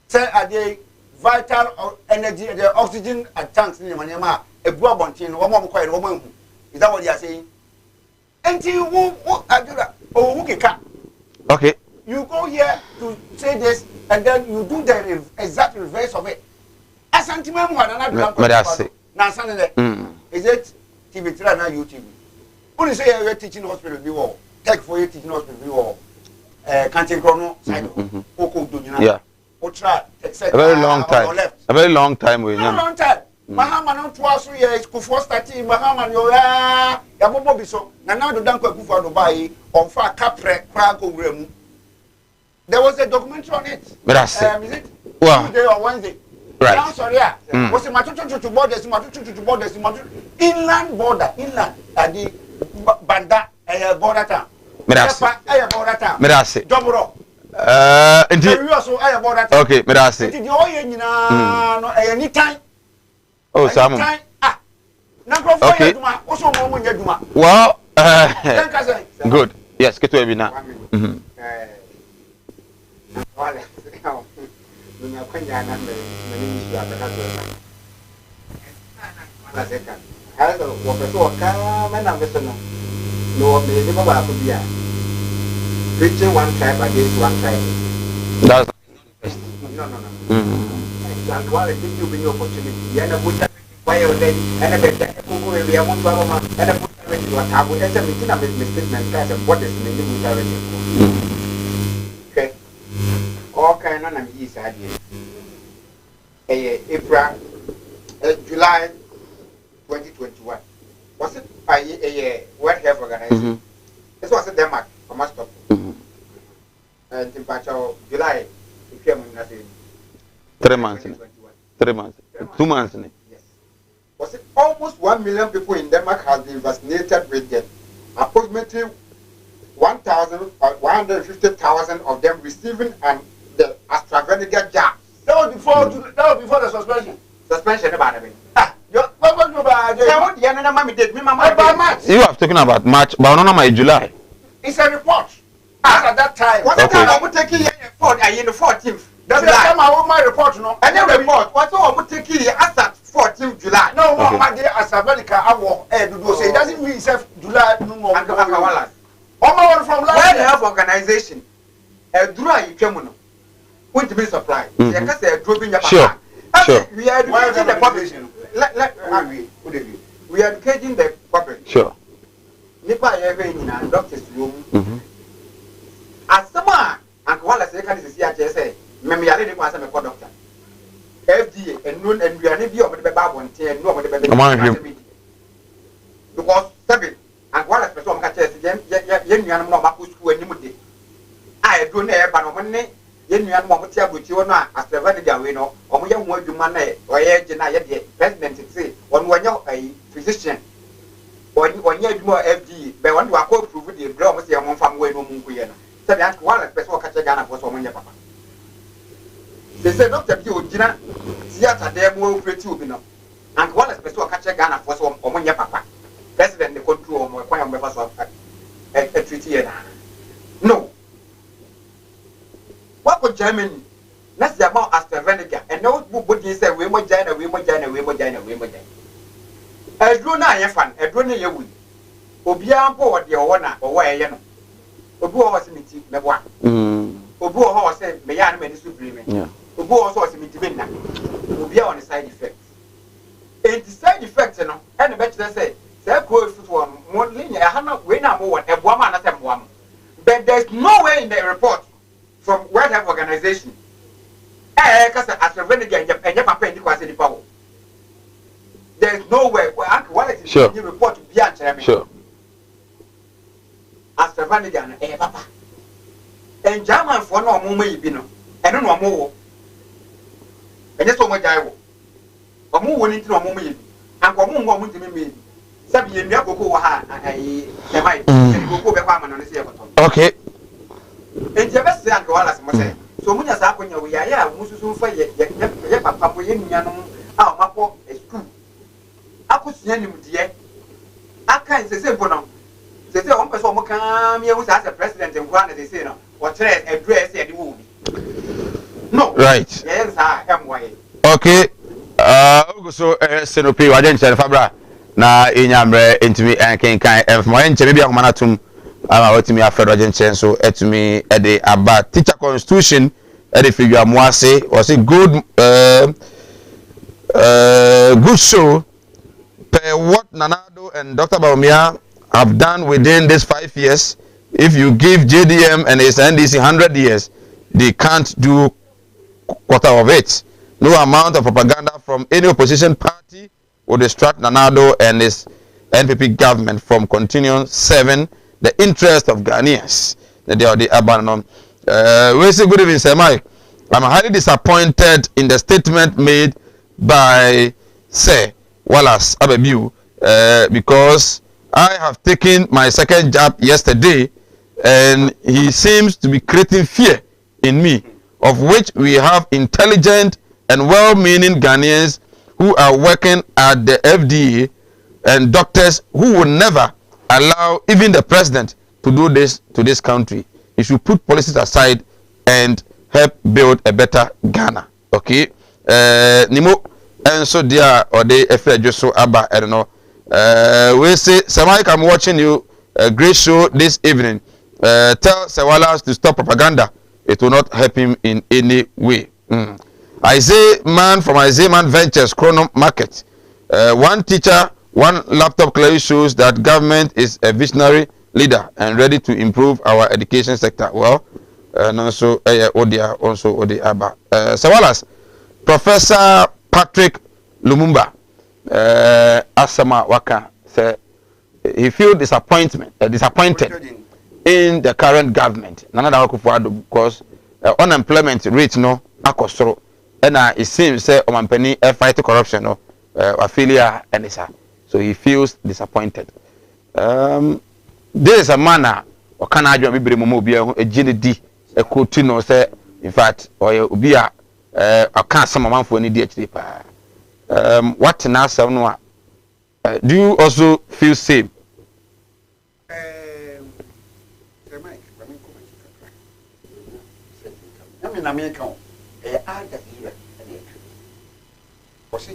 say adi vital energy the oxygen tanks ni manema egu abontin no omo nko no omo emu is that what you are saying enti wo adura o wu keka okay you go here to say this and then you do the exact reverse of it asantima mu hana na sanele is it TV3 na YouTube only say you teaching hospital be war tech for you teaching hospital be war canteen chrono side oko do nyina o try a very long time we know long time mahama no to aso ye Kufuor starting mahama yo ya bobo biso na do danko Kufuor do buy on fa kapre kra ko wura mu there was a documentary on it is it wow Tuesday or Wednesday right now sorry was matutu borders inland border inland adi banda border town border town medase dobro enti we also border town okay medase enti o ye nyina no anytime oh samu na crofo ye duma o so mo nya duma well good yes keto ebi na wala dunia kwenda na mimi ndio atakazoona wala zeka hayo wapeto kama na mbesono no mbele baba akubia preaching one tribe against one tribe that's no and wala give you the opportunity yana buta kwa hiyo ndani ana beta kuko ile ya mtu ama ana buta wewe watabu esa mitina statement kasa what is the name buta wewe okay okay no na mji saadi April July 2021 was it a World Health Organization this was in Denmark for must stop temperature July if you na say 3 months 2 months yes was it almost 1 million people in Denmark has been vaccinated with the approximately 150,000 of them receiving the AstraZeneca jab. That was before the suspension. Suspension about it. You are talking about March, but not my July. It's a report. At that time. What time I'm taking in the 14th? That's the time I want my report, no? And then report. What's all I'm taking as at 14th July? No, my dear AstraZeneca, I will say it doesn't mean it's July no more. From World Health Organization. A dry you won't be surprised. Sure. We are educating the public. We are educating the public. Sure. Nipa in doctor's room. As someone, and while I say, Mammy, I didn't want to make a doctor. FDA and noon and we are never over the Bible and ten, no, because 7 and while I special catches, young Maku school and Nimudi. I do never, but money. Yen yan mo tia buchi na AstraZeneca we no omo ye ho adwuma na o ye gina ye de president say on wanya physician onye adwuma FDA be won do akọ approve the bra omo say mo fam we no mu nkuye no say that one person ka che Ghana for so omo nye papa they say doctor bi o gina theater dem wo operate obi no and one person ka che Ghana for so omo nye papa president the control omo kwa omo be so treat here no. What for Germany? That's the amount AstraZeneca. And no book say we mo China. A drone na ye fan, a drone ye wi. Obi Obia mpo wo de wo na wo eye no. Obi wo se meti meboa. Obi wo se me ya no me disu biri me. Yeah. Obi wo se meti be na. Obia on the side effect. And the side effect no, and the better say ko fit one mo linya e ha na we na mo won eboa ma na se mboa mo. But there's no way in the report from World Health Organization. Kasa AstraZeneca and papa ndi kwase di power. There's no way. What is sure. The report to be answered? Sure. AstraZeneca and papa. And German for no more maybe no. And no more. And just so much I will. Or more winning to no more maybe. And for more woman to me. Some year go I might go back on the okay. And the best thing I say. So when you say when you are musu fa ye papa boy nuanom a o mapo school akusia nim de aka say bono say on person mo kan me hu say president nkwa na say no o tere address e de wo bi no right yes MY okay so senopi wa den chere fabra na enyamre entimi enkenkan enfmo enche bia akoma na tum ama watimi afedo jenchen so etumi ede aba teacher constitution ede figure moase was a good good show per what Nanado and Dr. Baumia have done within these 5 years. If you give JDM and his NDC 100 years, they can't do quarter of it. No amount of propaganda from any opposition party will distract Nanado and his NPP government from continuing serving the interest of Ghanaians. They are the abandoned. We say good evening, Sir Mike. I'm highly disappointed in the statement made by Sir Wallace Abebu because I have taken my second jab yesterday and he seems to be creating fear in me, of which we have intelligent and well-meaning Ghanaians who are working at the FDA and doctors who will never allow even the president to do this to this country. You should put policies aside and help build a better Ghana. Okay? Nimo and so dear or they just so abba I don't know. We say Samai, I'm watching you a great show this evening. Tell Sewalas to stop propaganda. It will not help him in any way. Isaiah Man from Isaiah Man Ventures Chrono Market. One teacher, one laptop clearly shows that government is a visionary leader and ready to improve our education sector. Well, and also Odia, also Odi Abba. Sewalas, Professor Patrick Lumumba, Asama Waka, say he feels disappointed in the current government. Nana because unemployment rate no akosoro, and it seems say omampeni fight corruption no affiliate and so he feels disappointed. There is a manner or can I be a GND a coutinho say in fact or ubia a can't some amount for any DHD. What now someone do you also feel same?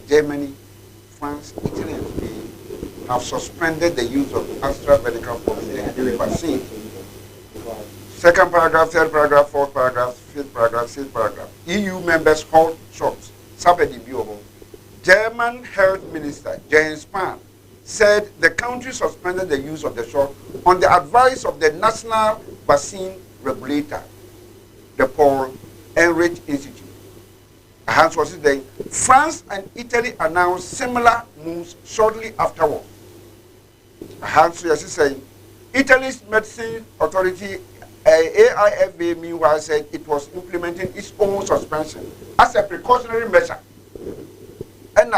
Germany, France, Italy, and Spain have suspended the use of AstraZeneca COVID-19 vaccine. Second paragraph, third paragraph, fourth paragraph, fifth paragraph, sixth paragraph. EU members halt shops. German Health Minister Jens Spahn said the country suspended the use of the shot on the advice of the National Vaccine Regulator, the Paul Ehrlich Institute. France and Italy announced similar moves shortly afterwards. Italy's medicine authority, AIFA, meanwhile said it was implementing its own suspension as a precautionary measure. And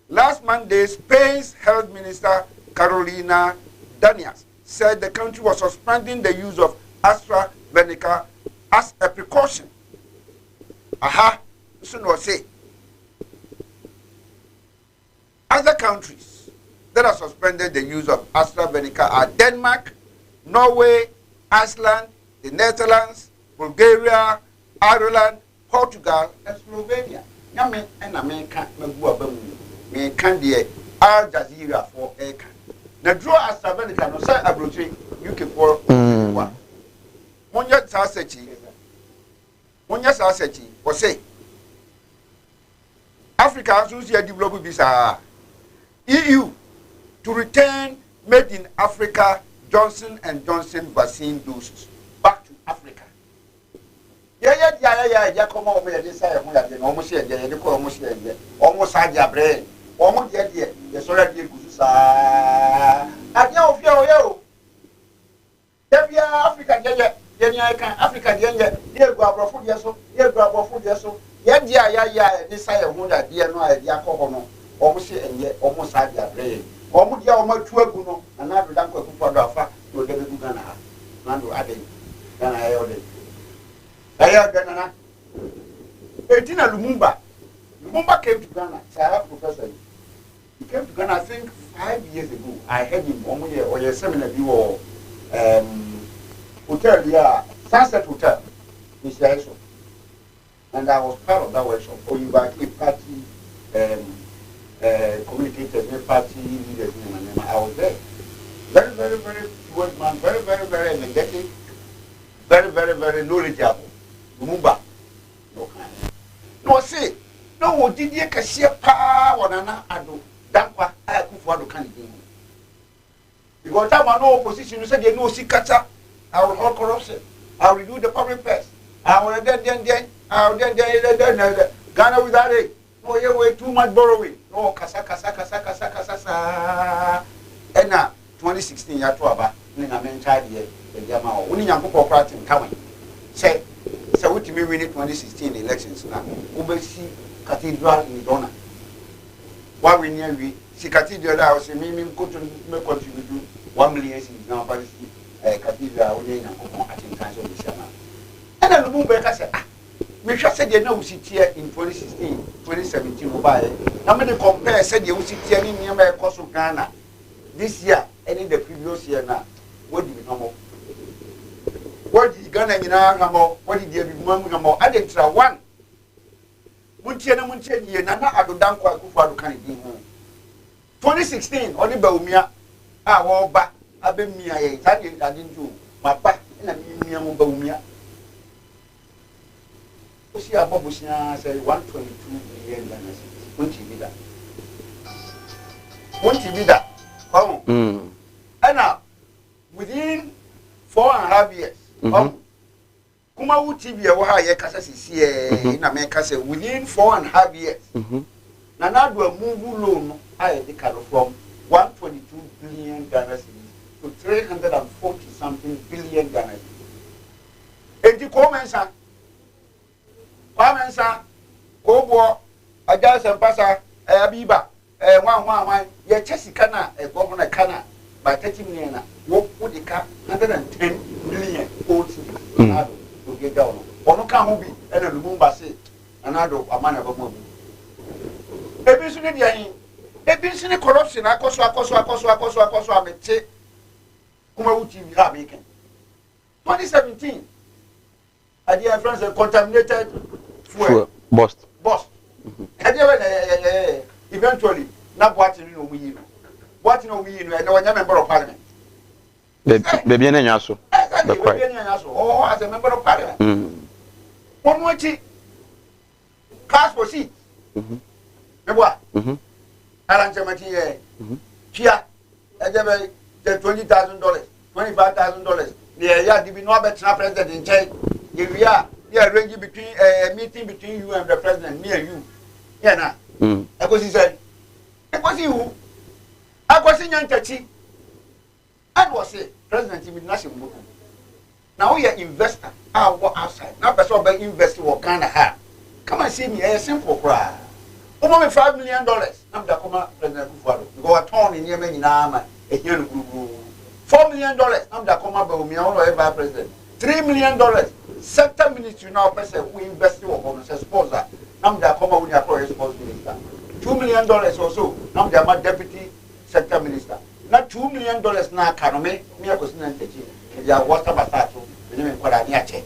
last Monday, Spain's health minister Carolina Danias said the country was suspending the use of AstraZeneca as a precaution. Other countries that have suspended the use of AstraZeneca are Denmark, Norway, Iceland, the Netherlands, Bulgaria, Ireland, Portugal, and Slovenia. Al Jazeera for Aircan. na draw AstraZeneca no say abrochi UK for one monya sasechi o say Africa has to develop visa EU to return made in Africa Johnson and Johnson vaccine doses back to Africa. Yeah, come over here. This side, almost here. They call almost here. Almost had your brain. Almost here. Yes, already good. And yo. Africa, Africa, here go food, yes, here go food, yes, yeah. This side of Munda, dear, no idea, almost here and yet almost had your brain. Almost here, almost 12 guno, and now the Danko for the fact to the Gugana. Nando adding, than I ordered. Ghana. 18 Lumumba. Lumumba came to Ghana. So I have professor. He came to Ghana, I think 5 years ago. I heard him or a seminar view hotel here, Sunset Hotel in Seattle. And I was part of that workshop. Or you back a party communicators, party leaders. I was there. Very good man, very energetic, very knowledgeable. Lumumba. No say, no did you cashier power and ado, Dankwa, I could for the candidate. Because I'm no opposition, you said you know, see Kata, I will hold corruption, I will do the public press, I will then, I will then, Ghana without it. No, you way too much borrowing. No, Kasa. And now, 2016, Yatuaba, Nina Menchadi, the Yama, only young people practicing coming. Say, so what you mean winning 2016 elections now? Ubesi Cathedral in Donna. Why we near we see Cathedral, I was a meme contribute 1 million in now, but Cathedral only in a times of the summer. And then Lumumba said, we just said you know we sit here in 2016, 2017 mobile. Now many compare said you sit here in near cost of Ghana this year and in the previous year now. What do we know? What did Ghana now? What did you remember? I didn't try one. Munchen, ye nana adodan kwa kufa can be 2016, only Baumia. I walk back. I've been me. I didn't do my back in a medium Baumia. See a Bobusia say 122 billion dollars. Won't you be that? Won't you be that? Oh, and now within 4.5 years, Kumawood TV, why in America say within 4.5 years, Nana do a move loan, I from 122 billion Ghana cedis to 340 something billion Ghana cedis. And the comments are Pamensa, Kobo, Ajas and Pasa, Abiba, one, ye Chessicana, a governor Cana, by 30 million, what would the cap 110 million old cities to get down. Onoka be and a Lumumba say, another a man of a movie. A business corruption, I cost, I may say, Kumawood TV have making. 2017, I dear friends, contaminated. Bust. Eventually, not watching we and no member of parliament. Baby, and Yasso. Oh, as a member of parliament. One more cash for seats. What? Alan Chamati, Chia, $20,000, $25,000. Yeah, did we know better president in charge? If we are. Yeah, arranging between a meeting between you and the president, me and you. Yeah, now. Because he said, it was you. I was in Yantachi. I was a president in national movement. Now we are investor. I work outside. Now, that's what I invest in what kind of have. Come and see me. A simple cry. Over $5 million. I'm the President Kufuor. Go a town in Yemen in Arma. $4 million. I'm the Kumawood president. $3 million. Sector ministry now person who invest in what sponsor. Now they are coming with their sports minister. $2 million also. Now they are my deputy sector minister. Now $2 million now economy. Me a question and teaching. They are water batatu. We never call a near check.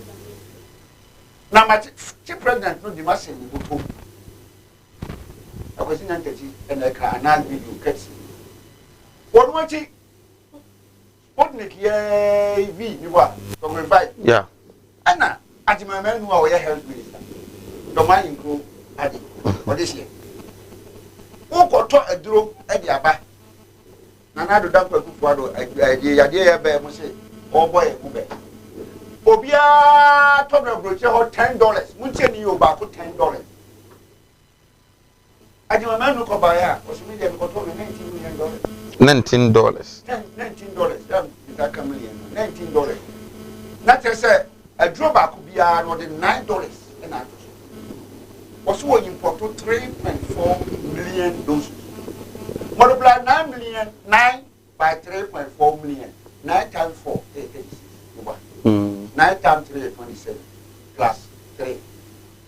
Now my chief president no demands in the book. A question and teaching and I can video catch. What polytechnic ye vi ni wa so we buy yeah ana ati my man who are health minister do man include adi for this year who ko to aduro e di aba na na do dan kwa kufu ado yade ya be mo se o boy ku be obia to na broche ho $10 mun che ni yo ba ko $10 adi my man ko ba ya o so me dem ko to $19 million $19 that come million $19 na te say a drop back be no the $9 and I also we import 3.4 million doses multiply 9 million 9 by 3.4 million 9 times 4 86 9 times 3 27 plus 3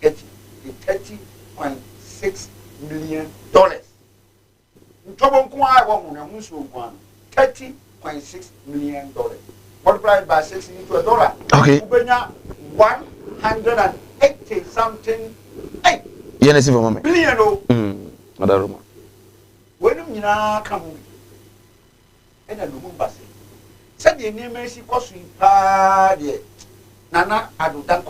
$30.6 million Trouble $30.6 million. Multiplied by 6 into $1. Okay. 180 something. Hey. Yes, moment. Billion. Other room. When you come and a room bus. Said the name is costly. Nana, I do that.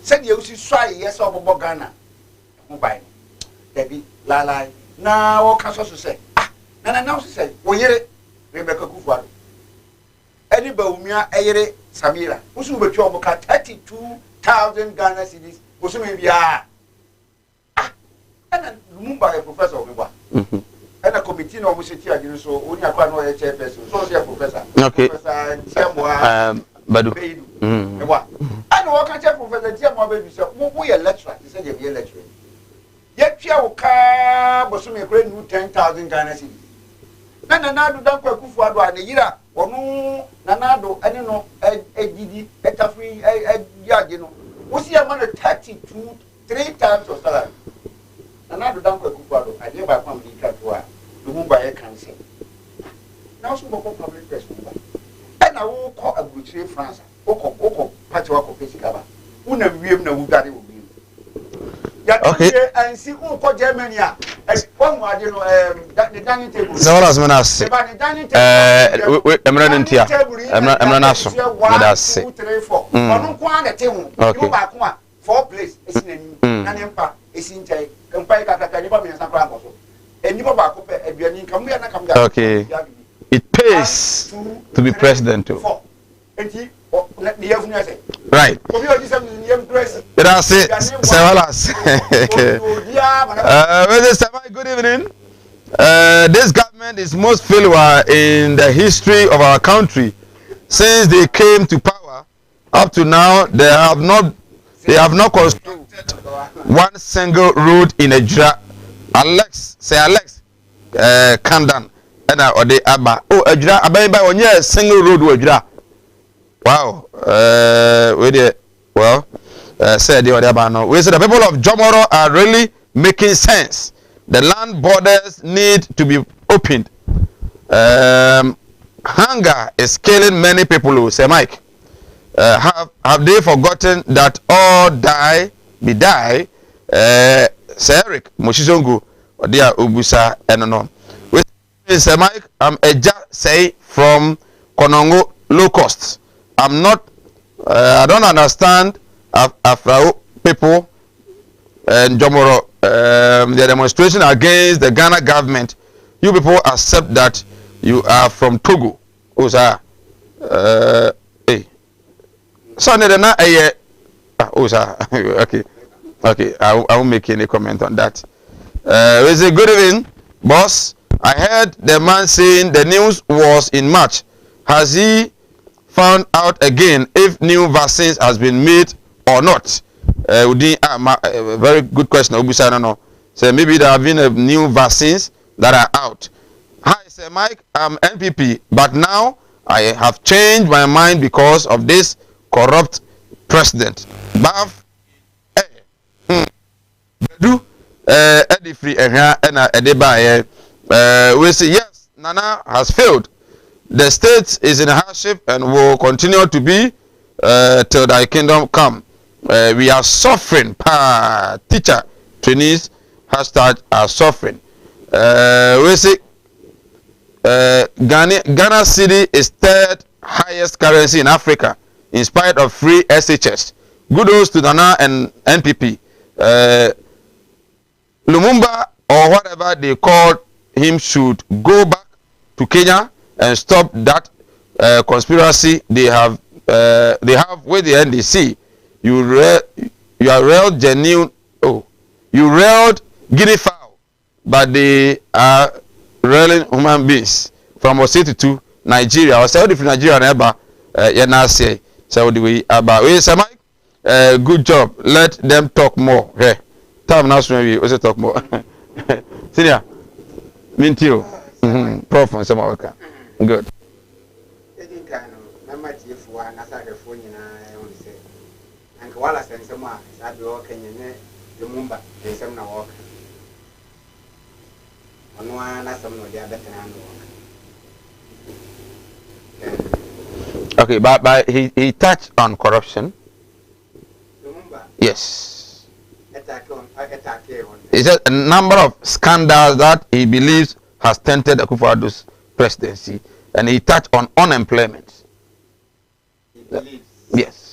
Said you see, yes, or Bogana. Mobile. Debbie, Lala. Na o kaso so say na now say wo yere Rebecca Kufuado eni ba umia eyere Samira usu betwa omo ka 32,000 Ghana cedis usu me bia ana lumumba e professor obwa ana committee na omo seti agire so oni akwa na o ye chairperson so say professor okay professor Tiamwa Badu ewa ana o ka professor Tiamwa be bi say wo ye lecturer say dey be lecturer yet you can but some great new 10,000 Ghana cedis. Nanado don't quite Kufuado and the Yira or no Nanado, I don't know, a giddy, a free, a yardino. Was he a man of 32 3 times of salary? Nanado don't quite Kufuado, I never come to Katua, the Mumbai cancer. Now, some public press. And I will call a butchery France, Oko, Patchwork of Pesicaba. Una ream no that it will be. Okay. And see who called Germany. One more, you know, the dining table. So, what else, Manas? I'm running here. I'm not sure. 1, 2, 3, 4. On one at table. Okay. 4 places. It's in an empire. It's in Jay. Compare Cataniba and San Francisco. And you back up a Bianin come here and come down. Okay. It pays to be president too. Right. That's it. Good evening. This government is most failure in the history of our country. Since they came to power, up to now, they have not constructed one single road in Ejura. Alex, Kandan, and Ode Abba. Oh, Ejura, Abba, one year single road with Ejura. Wow. Said the other no. We say the people of Jomoro are really making sense. The land borders need to be opened. Hunger is killing many people. Say Mike, have they forgotten that all die? Say Eric Moshizongu, dear Ubusa Enono. We say Mike, I'm Eja say from Konongo low cost. I'm not. I don't understand Afro people and Jomoro. The demonstration against the Ghana government. You people accept that you are from Togo. Osa. Hey. So na Osa. Okay. I won't make any comment on that. We say good evening, boss. I heard the man saying the news was in March. Has he found out again if new vaccines has been made or not? Very good question. No. So maybe there have been new vaccines that are out. Hi, sir Mike. I'm NPP, but now I have changed my mind because of this corrupt president. Baf. Eddie free we say yes, Nana has failed. The state is in hardship and will continue to be till thy kingdom come. We are suffering. Teacher, trainees, hashtag are suffering. We say Ghana cedi is third highest currency in Africa in spite of free SHS. Kudos to Nana and NPP. Lumumba or whatever they called him should go back to Kenya and stop that conspiracy they have with the NDC. You are real genuine. Oh, you railed guinea fowl, but they are railing human beings from Oseti to Nigeria. Or Saudi from Nigeria never say Saudi we about. We say Mike, good job. Let them talk more. Hey, time now we also talk more. Senior, Mintio, Prof on some worker. Good. Wala sensema sabi woke nyenye Lumumba sensema woke onwa na samno dia betena no okay, but he touched on corruption. Lumumba, yes, attack on he said a number of scandals that he believes has tainted Akufo-Addo's presidency, and he touched on unemployment. He believes. Yes.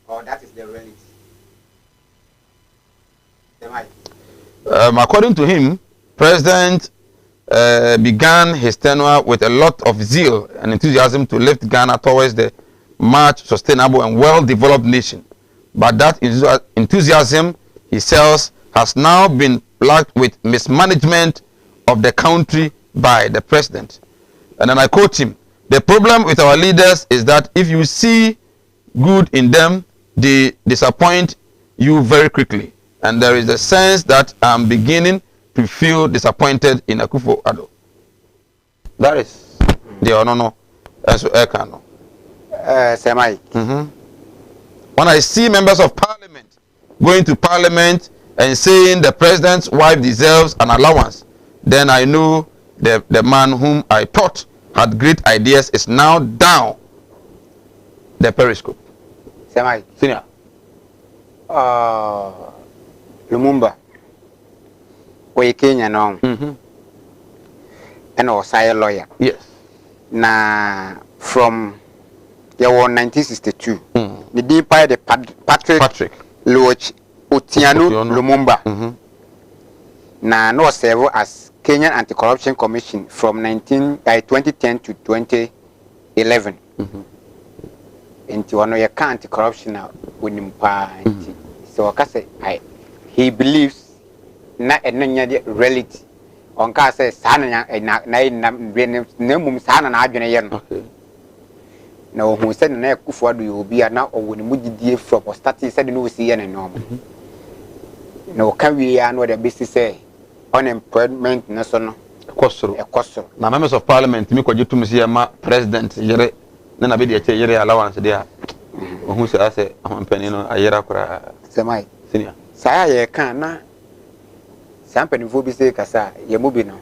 Or that is the reality. According to him, President began his tenure with a lot of zeal and enthusiasm to lift Ghana towards the much sustainable and well-developed nation. But that enthusiasm, he says, has now been plagued with mismanagement of the country by the president. And then I quote him, "The problem with our leaders is that if you see good in them, they disappoint you very quickly, and there is a sense that I'm beginning to feel disappointed in Akufo-Addo." That is the no. Semai. When I see members of parliament going to parliament and saying the president's wife deserves an allowance, then I know the man whom I thought had great ideas is now down the periscope. Semai. Senior. Lumumba. We Kenya no. And was a lawyer. Yes. Na from year 1962. The deeper the Patrick Lodge Otiano Lumumba. Na no serve as Kenyan Anti-Corruption Commission from 2010 to 2011. Into one of your anti-corruption with him so he believes na reality on ka say sana na mum sana na adwene ye no na ohun say na Akufo-Addo you obi na owoni mugidie from starting said no see ye no na o kan wi ya no the best say unemployment na so no ekosoro na members of parliament mi kwaje tum see ma president yere na be de yere allowance dia ohun say ase ampani no ayera kura semai senior saya ye kan na sampani vo bi say kasa ye mu bi no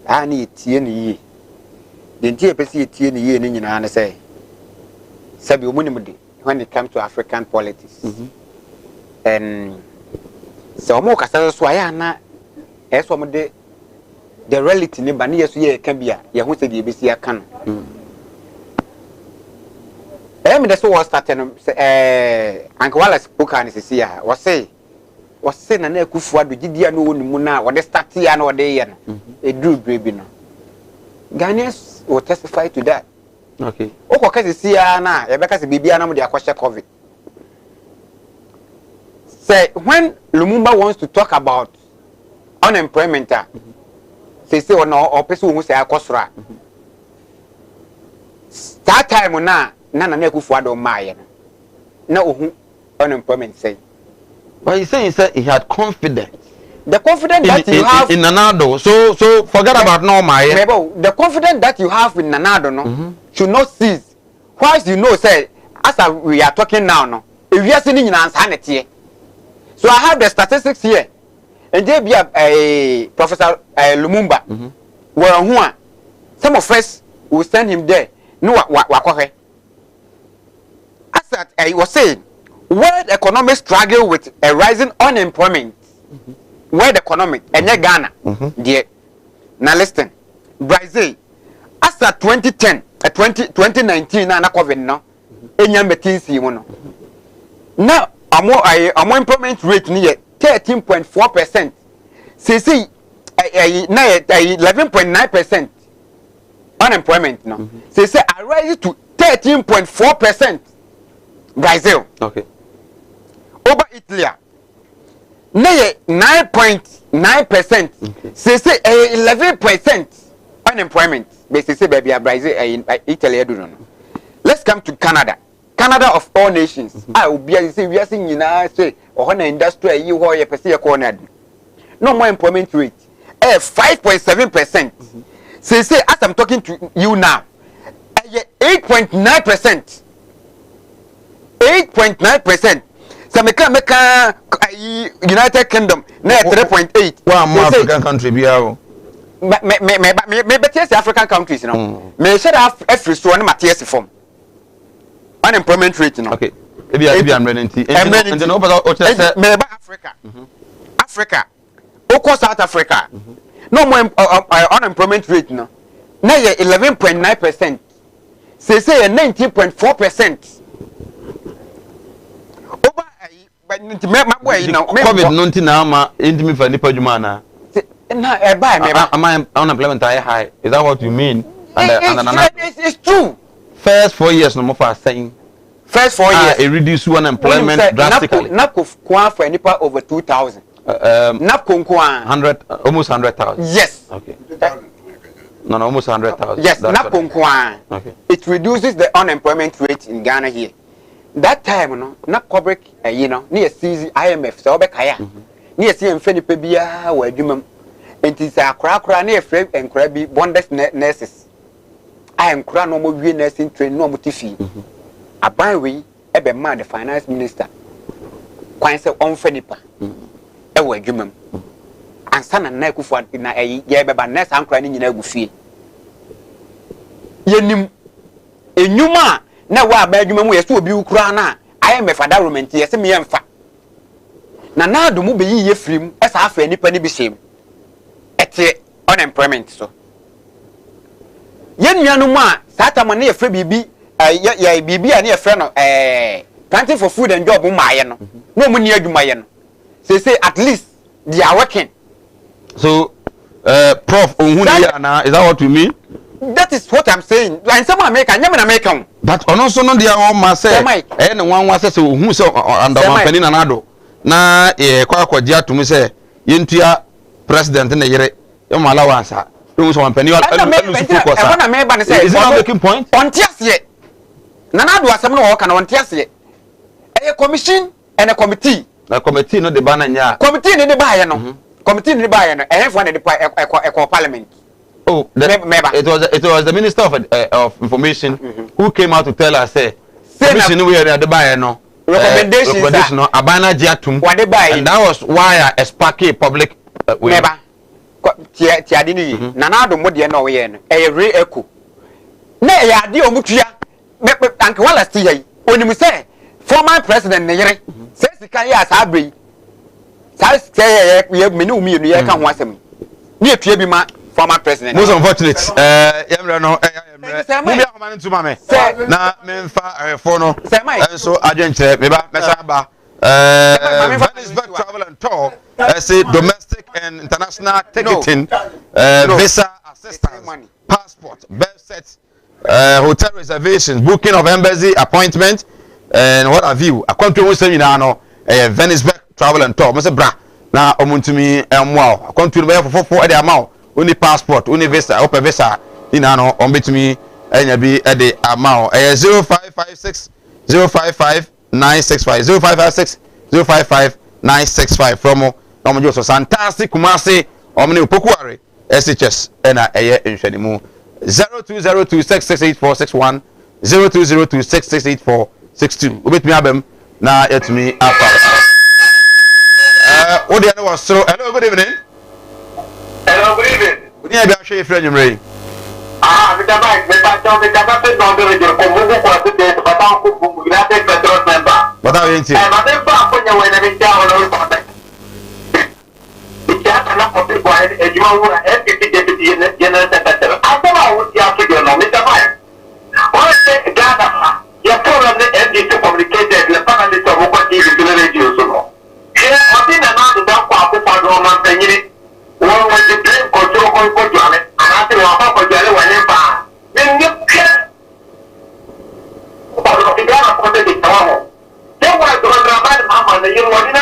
a na etie ne yi de ntie pese etie ne yi ne nyina na say sabi omunim de when it comes to African politics and so mo kasa so aya na eso mo de the reality ne ba ne yeso ye ka bia ye ho se de besi aka no me the so was starting Uncle Wallace Puka is here was say na Akufo-Addo gidia no wonimu na wo de start ya na wo de ye no e do baby no Ghanaians will testify to that. Okay. Oko kasi siya na e be kasi bibia na mo de akwahye COVID. Say when Lumumba wants to talk about unemployment say o no o pese wo say akosora that time na Akufo-Addo maaye na ohun unemployment say. But he's saying he had confidence. The confidence that you have in Nanado, so forget about normal. The confidence that you have in Nanado no should not cease. Whilst you know say as we are talking now no, if you are seeing in insanity. So I have the statistics here. And there be a Professor Lumumba. Well, who some of us will send him there. No, what as I was saying, world economic struggle with a rising unemployment. World economic and Ghana, dear. Now listen. Brazil after 2019 na COVID no. Enya metinsi mu no. Now amo employment rate ni 13.4%. See na 11.9% unemployment no. Say I rise to 13.4%. Brazil. Okay. Over Italy. Na 9.9%. Say 11% unemployment. But say baby Brazil Italy do no. Let's come to Canada. Canada of all nations. I will be say we are seeing say or na industry you ho ye pese ye corner. No more employment rate. 5.7%. Say as I'm talking to you now. 8.9%. 8.9%. So meka United Kingdom na 3.8. One more African country biao. Me better African countries no. Me share every so na Matthias form. Unemployment rate no. Okay. Ebi am ready. And then over me ba Africa. Africa. Oko South Africa. No more unemployment rate no. Na 11.9%. Say 19.4%. Over COVID-19 now ma intimi fa nipa djuma na. Na e buy me ba. Am unemployment high. Is that what you mean? It's true. First 4 years no more for saying. First 4 years. It reduce unemployment drastically. Napco kwa for nipa over 2,000. Napco kwa 100 almost 100,000. Yes. Okay. No, almost 100,000. Yes, Napco kwa. Okay. It reduces the unemployment rate in Ghana here. That time no na public near CZ IMF so be kaya. Near see mfani pe bia wa adwuma. Enti sa akra na efre enkra bi bonders nurses. I enkra no mo wie nursing training no mo tifi. Aban we e be man the finance minister. Kwan se onfani pa. E wa adwuma. Ansa na kufu na ye be ba nurse ankra ni nyina agufie. Yenim enyuma na wa ba adwuma mu yeso obi ukura na IMF adaroment yese me yemfa. Na do mu be yiye firim esa afa nipa ni bi shem. Ete unemployment so. Yen nuanu mu a sata ma na ye fra bibi ya bibi a na ye fra no planting for food and job ma ye no. No mu ni adwuma ye no. Say at least they are working. So prof ohuni na is that what you mean? That is what I'm saying. Like some American, American. But also no dia o ma say e ne wan wase se ohun se under company na nado na kwa kwaji atum se yentua president na yere e mo allowance a ohun se company is not making point on tiase na nado asem no ka na on tiase e commission and a committee na committee no de ba na nya committee ne de ba ye no committee ne de ba ye no e for na de parliament. Oh, it was the Minister of Information who came out to tell us say commission we are the buyer no recommendation no abana jiatum and that was why I spark public never ti adini na na do modie no we no e re echo na e ade omutua anke wala sti yi onimu say former president ne yere say sika ya sa abrei sa say ye meni umienu ye ka ho asem ni etua bi ma former president. Most unfortunate. Yemre no. Mumia komane ntuma me. Na memfa for no. So agent me ba mesa ba. Venice back travel and tour. Say domestic and international ticketing, visa assistance, passport, birth set, hotel reservations, booking of embassy appointment, and what have you. A country we say na no. Venice back travel and tour. Me say bra. Na omuntumi wow. A country we for the amount. Only passport, only visa, open visa. No, on between enya bi e de amount 0556 055 965 0556 055 965 from no so fantastic Kumasi omni Opokuare SHS na eye nhwanimu 0202668461 0202668462 obetumi abem na yetumi afa odi ene was so hello good evening. Hello, good evening. Uni abi ahwe efra nwumre. Me taba pe no be rejo ko mugu ko ate bata ko bungu ina te petrol member. Bata we nti. Ma de ba ko nya we na bi ta wona ko ta. Ija ta na ko te ko e juma wura e ti deputy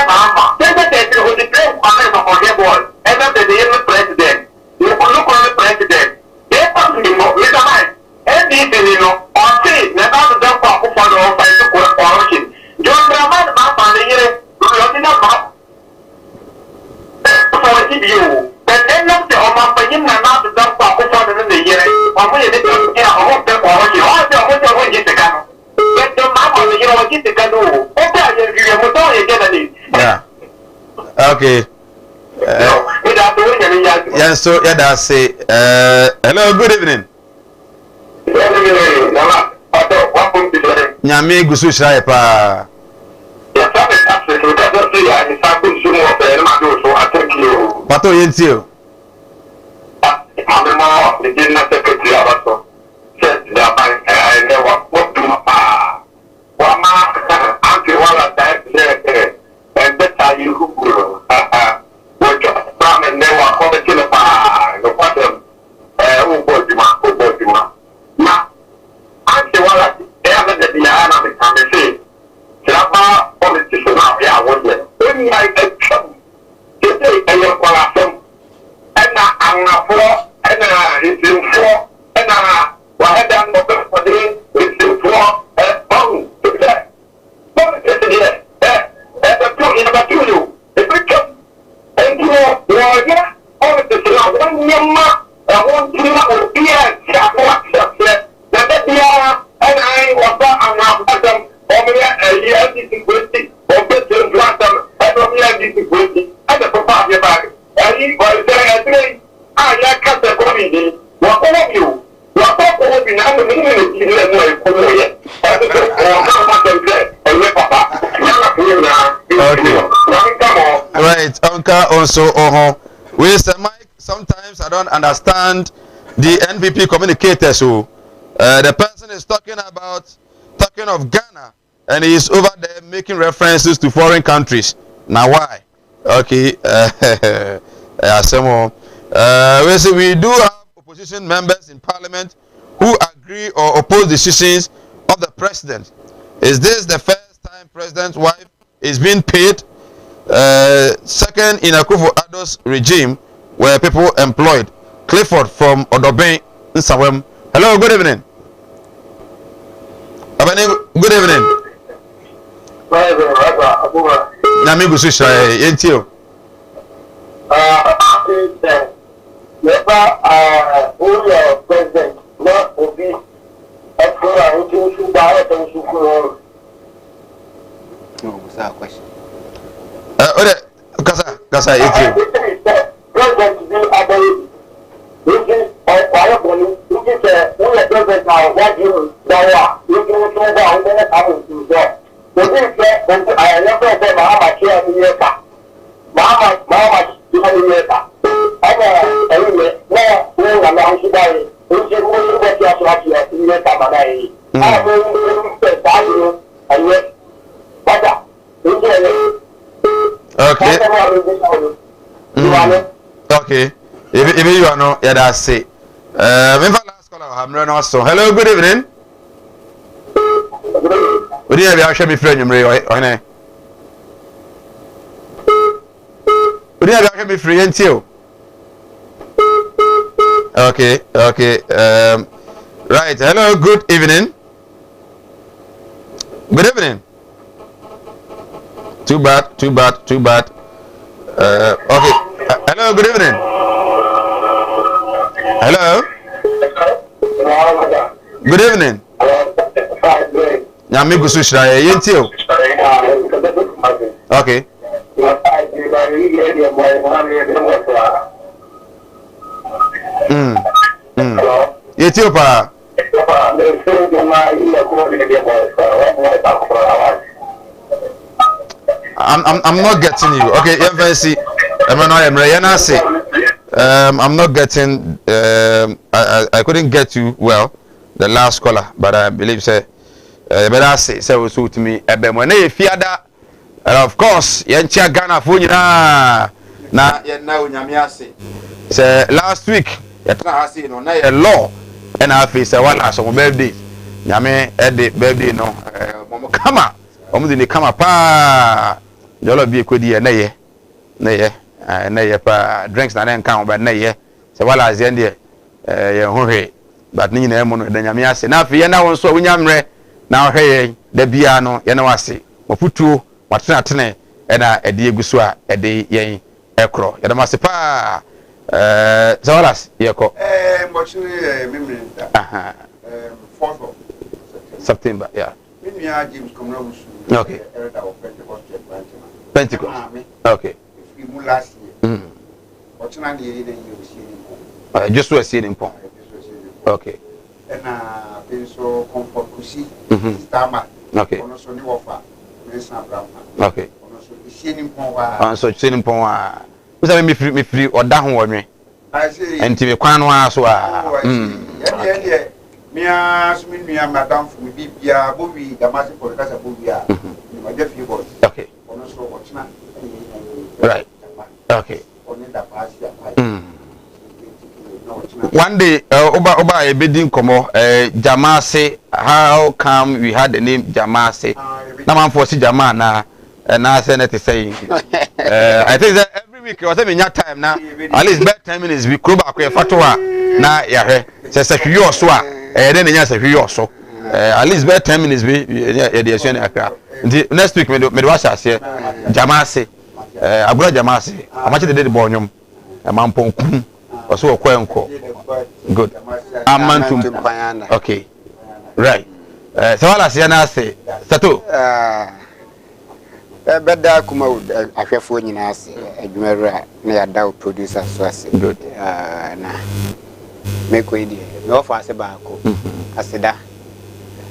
mama. Then the president for the boy. And then the president. You look on the president. They come to him, Mr. Mike. And this is, on say, the other than Papa for the fight to corruption. John Draman, Papa, the year, looking up for you. But then not the Oma Payin and not the Papa for the year. Or we didn't get a whole pepper or you also want to get the gun. But the mama, you know, get the gun. Okay, you don't get any. Yeah. Okay. Yes, so yeah, that's it. Hello, good evening. Nyame gusu shai pa. Pato yentio. Also, with Mike, sometimes I don't understand the NPP communicators. So the person is talking of Ghana, and he is over there making references to foreign countries. Now why? Okay, we do have opposition members in Parliament who agree or oppose decisions of the president. Is this the first time president's wife is being paid? Second, in Akufo-Addo's regime, where people employed. Clifford from Odoben, Nsawem. Hello, good evening. Good evening. Nami Gususha, Yentio. President, not Obi, No, what's that question? Kasa, Yentio. President to be abolished. Which is why police, which is the president now, what you know, which is over and then coming to the so this when I never said Mahama here in America. Mahama in America. Anyway, now we are now today. Which is what you are here in America, Manai. I will say that and yet, but okay. Okay. If you are no, yeah, that's it. Last caller, I'm running also. Hello, good evening. Good evening, I'll show me friend, you okay? Good evening, I'll show me free until. Okay, okay. Right. Hello, good evening. Good evening. Too bad. Okay. Hello, good evening. Hello. Good evening. Nyame gusu shira yentio. Okay. Yentio pa. I'm not getting you. Okay, FNC. I'm not getting. I couldn't get you well, the last caller, but I believe say. But I say so to me. When you fear that, of course, Yancha Ghana for you na now Nyamiase. Say last week, Yatra has no na a law, and I face a one as on birthday. Nyame birthday no. Come on, come pa. jolo bi ekodi na ye pa drinks na den kan ba na ye se wala azie de ye hohwe but ni nyina mo no da nyame ase na afi ye na won so wonya mre na ohwe ye da bia no ye na wase mafutuo watena tene na ede eguso a ede yen ekro ye da mase pa Zawalas yeko mbochine mimri aha 4th of September yeah mimi ya James Kumawood okay elder of Pentecost okay if we last year mbochina ni yeye ni just to see him pon okay na penso comfort kusi stama okay ono so ni wofa mesa brama okay ono so isi ni pon wa so see him pon wa usa me free oda ho wonwe enti me kwan no aso a ye mia so me nua madam fu me bibia bowi damasi for kasa bobia ni ma defi boy okay ono so ochina right okay oni da pass ya one day oba ebedin komo Jamase, how come we had the name Jamase na man for si Jama na say net saying I think that every week was me nya time na at least back 10 minutes we kroba akwa fatoa na ya hwe say say hwe oso a den nya say hwe oso at least back 10 minutes we ya dey asuane akra next week me wa shase Jamase abura Jamase amache de ball nyom amamponku oso okwenko good amantum okay right so wala sia na say sato beda Kumawood ahwefo nyina ase adwumawura na ya daw producer so ase good na meko idi me offer ase baako aseda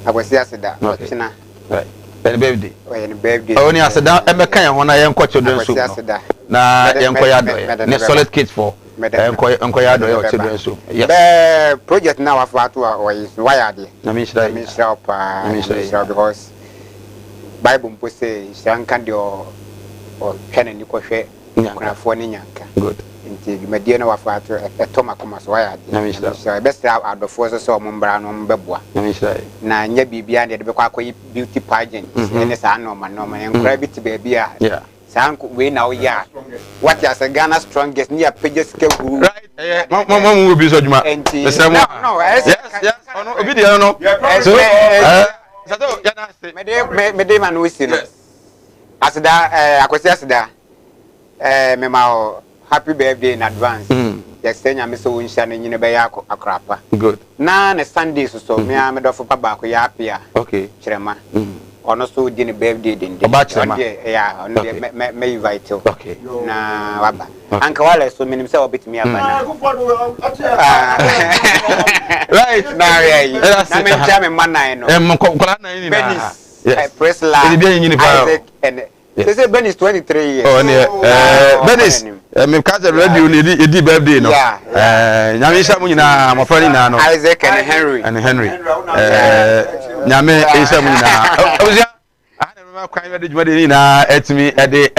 akwasi aseda china right ben birthday oye birthday oni aseda emeka yan ho na yenko children soup na yenko ya do ne solid kit for enko ya do your children soup yes the project now afatu oye why de na me shira because Bible mpo say shanka de o twene ni kohwe kunafo ni nyanka good nti medie na wafatu etoma koma so why de na me shira best adofo so mo mbra no mbeboa na me shira na nya bibia de be kwa akoyi beauty pageant ene sa no ma enkra bi ti bibia yeah sanku we na o ya what ya say Ghana strongest near pages kebu right mama will be so juma no yes ono obi de no so sato ya na say me de man we see no asida akwesi asida me ma happy birthday in advance yes nya me so wonsha na nyine be ya akrapa good na ne Sunday so me a me do fo pa ba ko ya apia okay chirema ono so di ne birthday din yeah ono me invite okay na waba anka wala so minim se obetimi abana right na yeah na me tell me man no kola na ni na yes press la Isaac and they say Ben is 23 years oh ne Benis me kaza radio ni edi birthday no nyame sha mu nyina mo fani na no Isaac and Henry nyame isha mu nyina obia ana me kwan radio juma de ni na etimi ede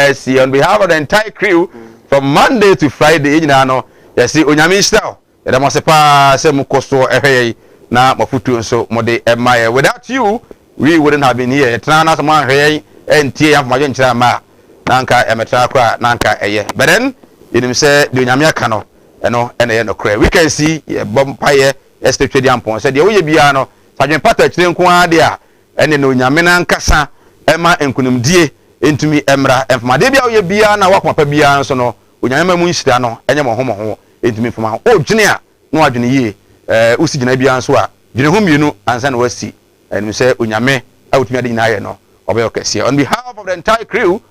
on behalf of the entire crew from Monday to Friday nyina no yes onyame sha ya mo se pa se mu koso ehwe na mafutu nso mo de emaye without you we wouldn't have been here trana na man hwe entie ya majo nchira ma nanka emetra kwa nanka eye but then inim say de onyame aka no eno ene ye no kra we can see bompaye estate diampon say de wo ye bia no sadwen pata chire nko ade a ene no onyame nankasa ema enkunimdie entumi emra enfamade bia wo ye bia na wakoma bia nso no onyame mu nhira no enye mo ho entumi fama o dwene a no adwene yie usi gina bia nso a dwene ho mienu ansa na wasi enim say onyame awutumi ade nyina ye no on behalf of the entire crew,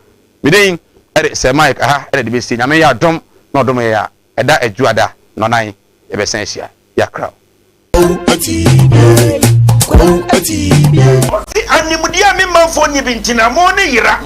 meaning Sir Mike, the BC, Namaya Dom, no Domea, Eda Ejuada, no nine, Ebesensia, Yakra. Animudia member for Nibintina Mone Ira.